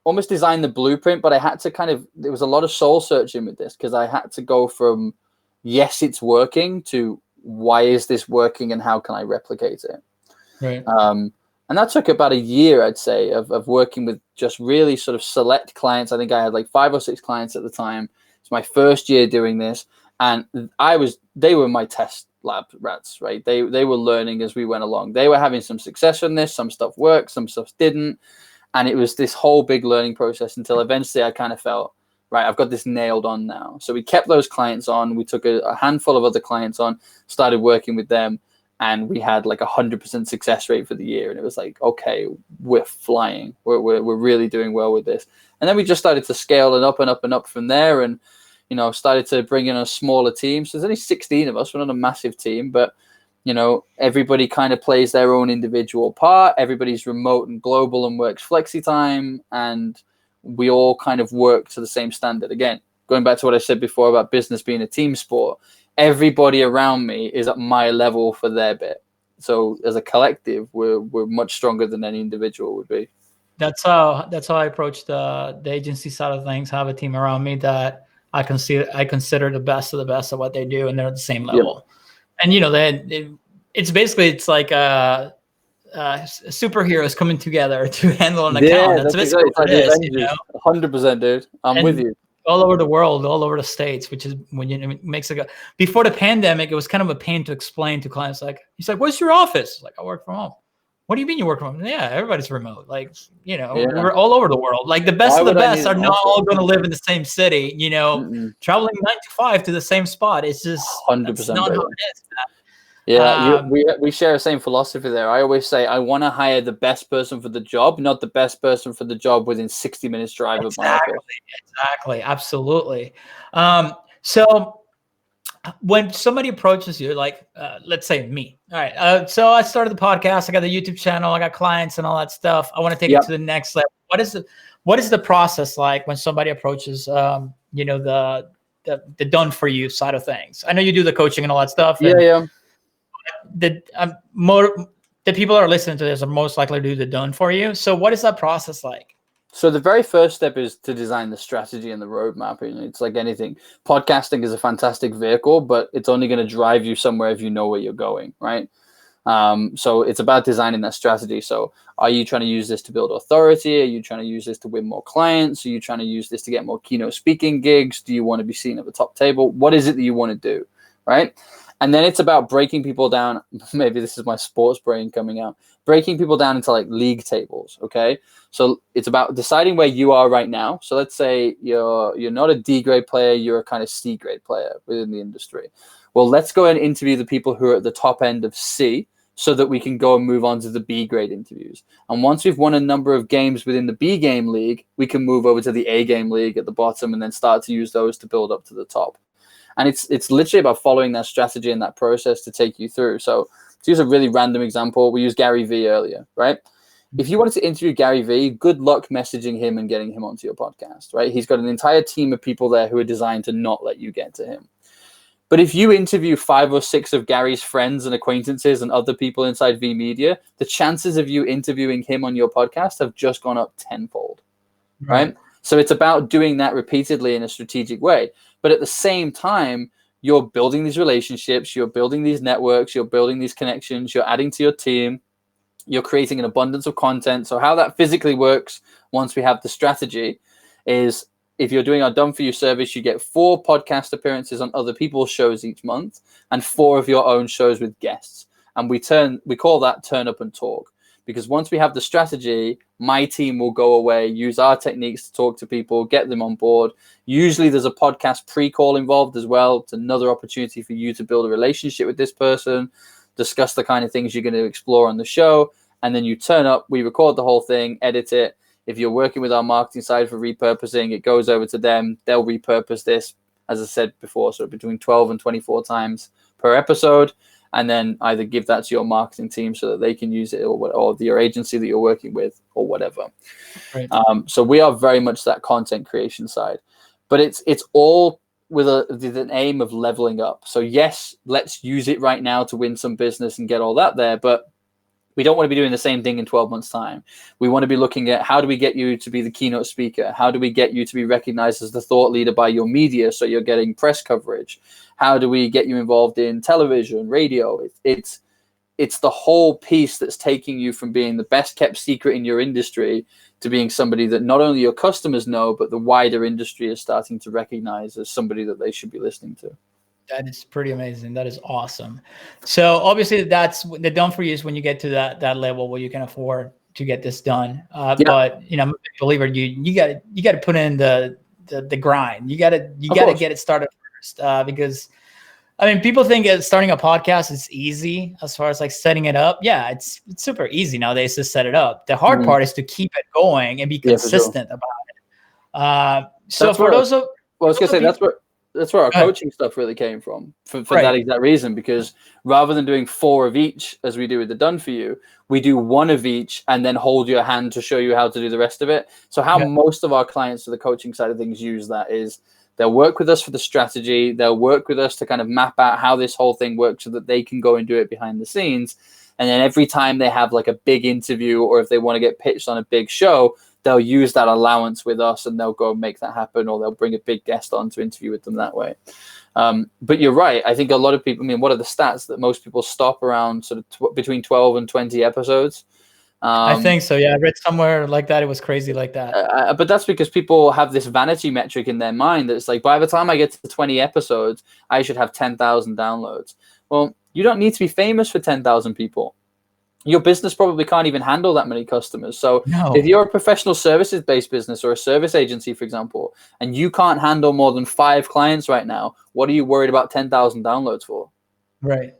almost design the blueprint, but I had to there was a lot of soul searching with this because I had to go from, yes, it's working to why is this working and how can I replicate it? Right. And that took about a year, I'd say, of working with just really sort of select clients. I think I had like 5 or 6 clients at the time. It's my first year doing this. And they were my test lab rats, right? They were learning as we went along. They were having some success from this. Some stuff worked, some stuff didn't. And it was this whole big learning process until eventually I kind of felt, right, I've got this nailed on now. So we kept those clients on. We took a handful of other clients on, started working with them. And we had like 100% success rate for the year. And it was like, okay, we're flying. We're really doing well with this. And then we just started to scale it up and up and up from there. And, started to bring in a smaller team. So there's only 16 of us. We're not a massive team, but everybody kind of plays their own individual part. Everybody's remote and global and works flexi time, and we all kind of work to the same standard. Again, going back to what I said before about business being a team sport, everybody around me is at my level for their bit. So as a collective, we're much stronger than any individual would be. That's how I approach the agency side of things. I have a team around me that I consider the best of the best at what they do, and they're at the same level. Yep. And it's like superheroes coming together to handle an account. That's basically what it is. 100%, dude. I'm with you. All over the world, all over the States, which is when it makes it go. Before the pandemic, it was kind of a pain to explain to clients. He's like, "Where's your office?" Like, I work from home. What do you mean you work from home? Yeah, everybody's remote. We're all over the world. Like the best of the best are not all going to live in the same city. Traveling 9 to 5 to the same spot. It's just 100% not how it is. Yeah, we share the same philosophy there. I always say I want to hire the best person for the job, not the best person for the job within 60 minutes drive of my office. Exactly, absolutely. So when somebody approaches you, like let's say me, all right. So I started the podcast. I got the YouTube channel. I got clients and all that stuff. I want to take it to the next level. What is the process like when somebody approaches, the done for you side of things? I know you do the coaching and all that stuff. The people that are listening to this are most likely to do the done for you. So what is that process like? So the very first step is to design the strategy and the roadmap. It's like anything. Podcasting is a fantastic vehicle, but it's only going to drive you somewhere if you know where you're going, right? So it's about designing that strategy. So are you trying to use this to build authority? Are you trying to use this to win more clients? Are you trying to use this to get more keynote speaking gigs? Do you want to be seen at the top table? What is it that you want to do, right? And then it's about breaking people down. Maybe this is my sports brain coming out. Breaking people down into like league tables, okay? So it's about deciding where you are right now. So let's say you're not a D grade player, you're a kind of C grade player within the industry. Well, let's go and interview the people who are at the top end of C so that we can go and move on to the B grade interviews. And once we've won a number of games within the B game league, we can move over to the A game league at the bottom and then start to use those to build up to the top. And it's literally about following that strategy and that process to take you through. So to use a really random example, we used Gary Vee earlier, right? If you wanted to interview Gary Vee, good luck messaging him and getting him onto your podcast, right? He's got an entire team of people there who are designed to not let you get to him. But if you interview 5 or 6 of Gary's friends and acquaintances and other people inside V Media, the chances of you interviewing him on your podcast have just gone up tenfold, right? So it's about doing that repeatedly in a strategic way. But at the same time, you're building these relationships, you're building these networks, you're building these connections, you're adding to your team, you're creating an abundance of content. So how that physically works once we have the strategy is if you're doing our Done For You service, you get 4 podcast appearances on other people's shows each month and 4 of your own shows with guests. And we call that turn up and talk. Because once we have the strategy, my team will go away, use our techniques to talk to people, get them on board. Usually there's a podcast pre-call involved as well. It's another opportunity for you to build a relationship with this person, discuss the kind of things you're going to explore on the show. And then you turn up, we record the whole thing, edit it. If you're working with our marketing side for repurposing, it goes over to them. They'll repurpose this, as I said before, so between 12 and 24 times per episode. And then either give that to your marketing team so that they can use it or your agency that you're working with or whatever. Right. So we are very much that content creation side. But it's all with an aim of leveling up. So yes, let's use it right now to win some business and get all that there. But we don't want to be doing the same thing in 12 months' time. We want to be looking at how do we get you to be the keynote speaker? How do we get you to be recognized as the thought leader by your media so you're getting press coverage? How do we get you involved in television, radio? It's the whole piece that's taking you from being the best kept secret in your industry to being somebody that not only your customers know, but the wider industry is starting to recognize as somebody that they should be listening to. That is pretty amazing. That is awesome. So obviously that's the done for you is when you get to that level where you can afford to get this done. But I'm a big believer. You got to put in the grind. You got to get it started first because I mean, people think starting a podcast is easy as far as like setting it up. Yeah, it's super easy nowadays to set it up. The hard part is to keep it going and be consistent about it. So for those of I was gonna say that's where That's where our coaching stuff really came from for that exact reason, because rather than doing 4 of each as we do with the Done For You, we do 1 of each and then hold your hand to show you how to do the rest of it. So how most of our clients for the coaching side of things use that is they'll work with us for the strategy. They'll work with us to kind of map out how this whole thing works so that they can go and do it behind the scenes. And then every time they have like a big interview, or if they want to get pitched on a big show, they'll use that allowance with us and they'll go and make that happen, or they'll bring a big guest on to interview with them that way. But you're right. I think a lot of people, I mean, what are the stats that most people stop around sort of between 12 and 20 episodes? I think so. Yeah. I read somewhere like that. It was crazy like that. But that's because people have this vanity metric in their mind. That it's like, by the time I get to 20 episodes, I should have 10,000 downloads. Well, you don't need to be famous for 10,000 people. Your business probably can't even handle that many customers. So if you're a professional services-based business or a service agency, for example, and you can't handle more than 5 clients right now, what are you worried about 10,000 downloads for? Right.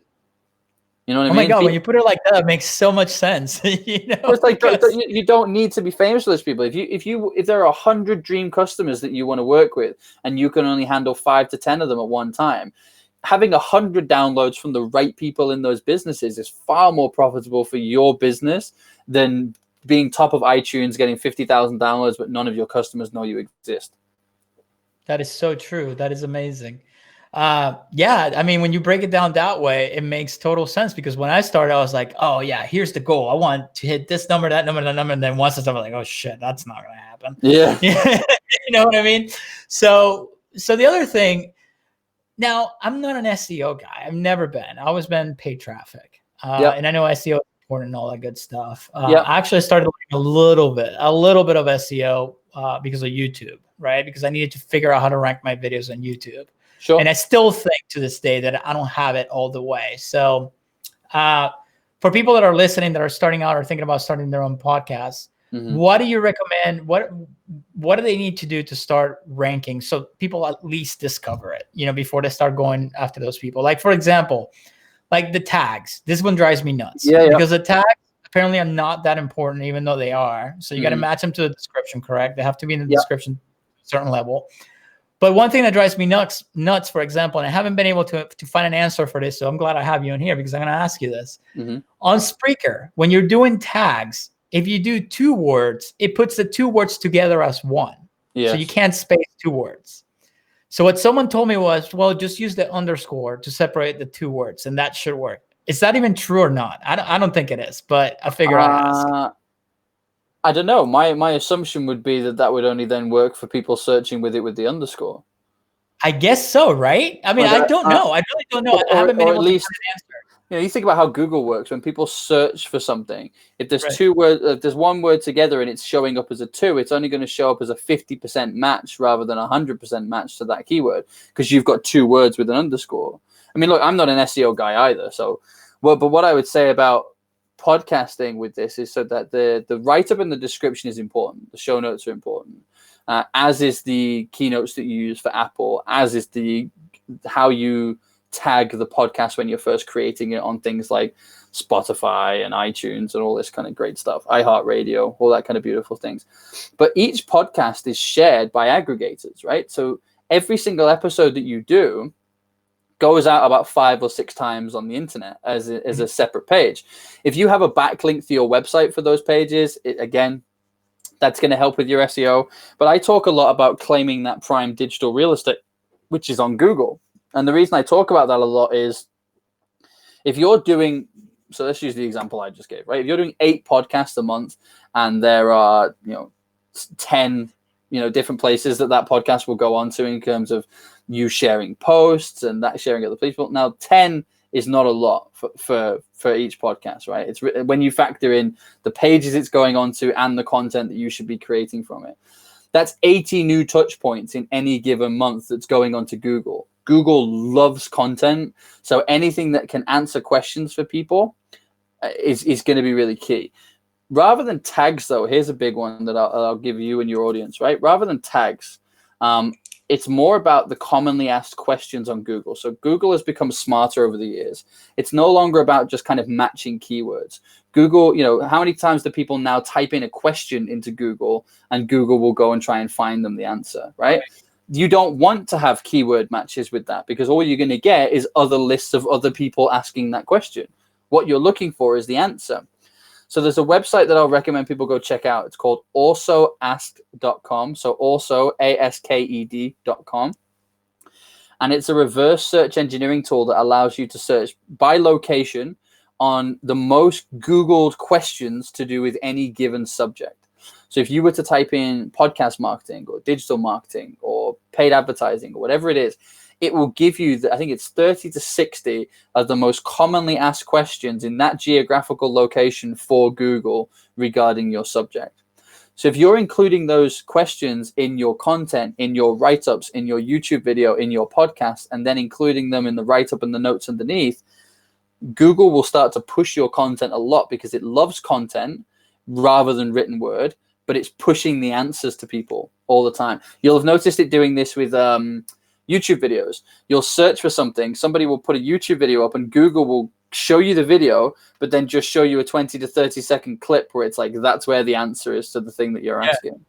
You know what I mean? Oh my God, when you put it like that, it makes so much sense. You know, it's like you don't need to be famous for those people. If there are 100 dream customers that you want to work with and you can only handle 5 to 10 of them at one time, having 100 downloads from the right people in those businesses is far more profitable for your business than being top of iTunes, getting 50,000 downloads, but none of your customers know you exist. That is so true. That is amazing. Yeah, I mean, when you break it down that way, it makes total sense, because when I started, I was like, oh yeah, here's the goal. I want to hit this number, that number, that number. And then once it's over, like, oh shit, that's not going to happen. Yeah. You know what I mean? So the other thing, now, I'm not an SEO guy. I've never been. I've always been paid traffic. And I know SEO is important and all that good stuff. I actually started learning a little bit of SEO because of YouTube, right? Because I needed to figure out how to rank my videos on YouTube. Sure. And I still think to this day that I don't have it all the way. So for people that are listening, that are starting out or thinking about starting their own podcast, what do you recommend? What do they need to do to start ranking so people at least discover it, you know, before they start going after those people? Like, for example, like the tags. This one drives me nuts because the tags apparently are not that important, even though they are. So you got to match them to the description, correct? They have to be in the description at a certain level. But one thing that drives me nuts, for example, and I haven't been able to find an answer for this, so I'm glad I have you in here because I'm going to ask you this. On Spreaker, when you're doing tags, if you do 2 words, it puts the 2 words together as one. So you can't space 2 words. So what someone told me was, well, just use the underscore to separate the 2 words, and that should work. Is that even true or not? I don't think it is, but I figure I'd ask. I don't know. My assumption would be that would only then work for people searching with it with the underscore. I guess so, right? I mean, I don't know. I really don't know. I haven't been able to find an answer. You know, you think about how Google works. When people search for something, if there's 2 words, if there's 1 word together and it's showing up as a 2, it's only going to show up as a 50% match rather than a 100% match to that keyword, because you've got 2 words with an underscore. I mean, look, I'm not an SEO guy either. So, but what I would say about podcasting with this is so that the write-up and the description is important. The show notes are important, as is the keynotes that you use for Apple, as is how you tag the podcast when you're first creating it on things like Spotify and iTunes and all this kind of great stuff, iHeartRadio, all that kind of beautiful things. But each podcast is shared by aggregators, right? So every single episode that you do goes out about 5 or 6 times on the internet as a separate page. If you have a backlink to your website for those pages, again, that's going to help with your SEO. But I talk a lot about claiming that prime digital real estate, which is on Google. And the reason I talk about that a lot is if you're doing, so let's use the example I just gave, right? If you're doing 8 podcasts a month and there are, 10, different places that podcast will go on to in terms of you sharing posts and that sharing other people. Now, 10 is not a lot for each podcast, right? It's when you factor in the pages it's going on to and the content that you should be creating from it. That's 80 new touch points in any given month that's going on to Google. Google loves content, so anything that can answer questions for people is going to be really key. Rather than tags, though, here's a big one that I'll give you and your audience, right? Rather than tags, it's more about the commonly asked questions on Google. So Google has become smarter over the years. It's no longer about just kind of matching keywords. Google, how many times do people now type in a question into Google and Google will go and try and find them the answer, right? you don't want to have keyword matches with that, because all you're going to get is other lists of other people asking that question. What you're looking for is the answer. So there's a website that I'll recommend people go check out. It's called alsoasked.com. So also ASKED.com. And it's a reverse search engineering tool that allows you to search by location on the most Googled questions to do with any given subject. So if you were to type in podcast marketing or digital marketing or paid advertising or whatever it is, it will give you, I think it's 30 to 60 of the most commonly asked questions in that geographical location for Google regarding your subject. So if you're including those questions in your content, in your write-ups, in your YouTube video, in your podcast, and then including them in the write-up and the notes underneath, Google will start to push your content a lot because it loves content rather than written word, but it's pushing the answers to people all the time. You'll have noticed it doing this with YouTube videos. You'll search for something, somebody will put a YouTube video up and Google will show you the video, but then just show you a 20 to 30 second clip where it's like, that's where the answer is to the thing that you're asking.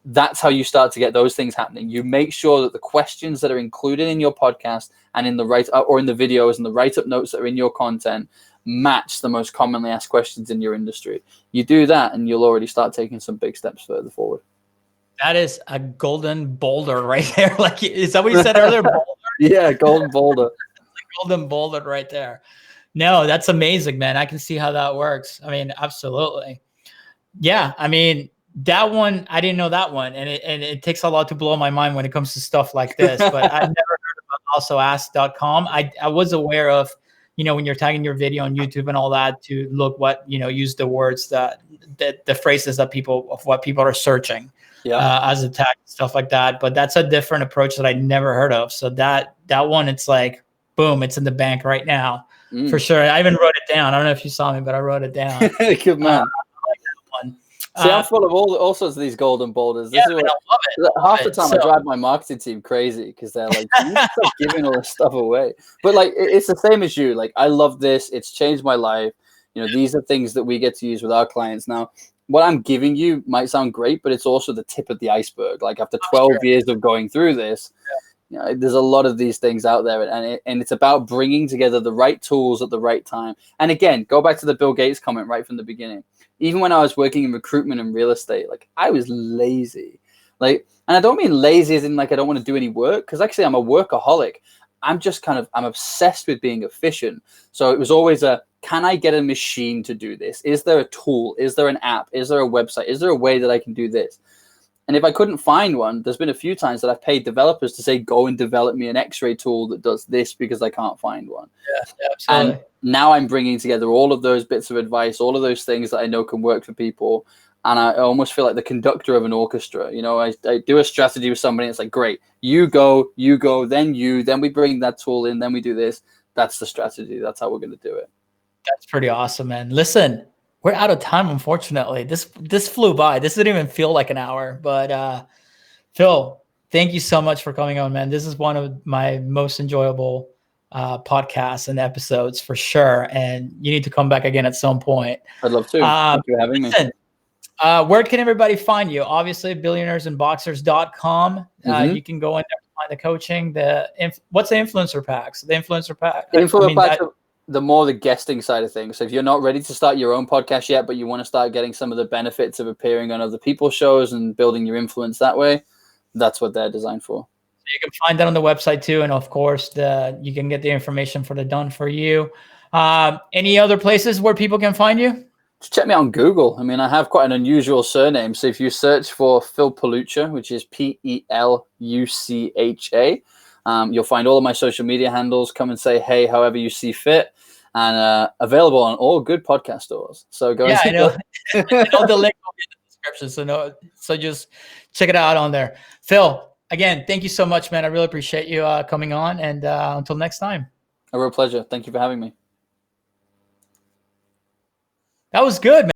That's how you start to get those things happening. You make sure that the questions that are included in your podcast and in the or in the videos and the write-up notes that are in your content match the most commonly asked questions in your industry. You do that and you'll already start taking some big steps further forward. That is a golden boulder right there. Like, is that what you said earlier? Boulder? Yeah, golden boulder. Golden boulder right there. No, that's amazing, man. I can see how that works. I mean, absolutely. Yeah, I mean, that one, I didn't know that one. And it takes a lot to blow my mind when it comes to stuff like this. But I've never heard about alsoasked.com. I was aware of, when you're tagging your video on YouTube and all that, to look what, use the words that the phrases that what people are searching as a tag, stuff like that. But that's a different approach that I never heard of. So that one, it's like, boom, it's in the bank right now. For sure. I even wrote it down. I don't know if you saw me, but I wrote it down. Good man. I like that one. See, I'm full of all sorts of these golden boulders. This is what, I love it. Half the time I drive my marketing team crazy because they're like, you stop giving all this stuff away. But like, it's the same as you. Like, I love this. It's changed my life. These are things that we get to use with our clients. Now, what I'm giving you might sound great, but it's also the tip of the iceberg. Like, after 12 years of going through this, there's a lot of these things out there, and it's about bringing together the right tools at the right time. And again, go back to the Bill Gates comment right from the beginning. Even when I was working in recruitment and real estate, like, I was lazy. Like, and I don't mean lazy as in like I don't want to do any work, because actually I'm a workaholic. I'm obsessed with being efficient. So it was always can I get a machine to do this? Is there a tool? Is there an app? Is there a website? Is there a way that I can do this? And if I couldn't find one, there's been a few times that I've paid developers to say, go and develop me an X-ray tool that does this because I can't find one. Yeah, absolutely. And now I'm bringing together all of those bits of advice, all of those things that I know can work for people. And I almost feel like the conductor of an orchestra. I do a strategy with somebody. And it's like, great, you go, then we bring that tool in, then we do this. That's the strategy. That's how we're going to do it. That's pretty awesome, man. Listen, we're out of time, unfortunately. This flew by. This didn't even feel like an hour. But Phil, thank you so much for coming on, man. This is one of my most enjoyable podcasts and episodes for sure. And you need to come back again at some point. I'd love to. Thank you for having me. Where can everybody find you? Obviously, billionairesandboxers.com. You can go in there and find the coaching. What's the influencer packs? The influencer pack. The more the guesting side of things. So if you're not ready to start your own podcast yet, but you want to start getting some of the benefits of appearing on other people's shows and building your influence that way, that's what they're designed for. So you can find that on the website too. And of course, you can get the information for the Done For You. Any other places where people can find you? Just check me out on Google. I mean, I have quite an unusual surname. So if you search for Phil Pelucha, which is Pelucha, you'll find all of my social media handles. Come and say hey however you see fit, and available on all good podcast stores. So go. Yeah, I know. I know the link will be in the description. So just check it out on there. Phil, again, thank you so much, man. I really appreciate you coming on, and until next time. A real pleasure. Thank you for having me. That was good, man.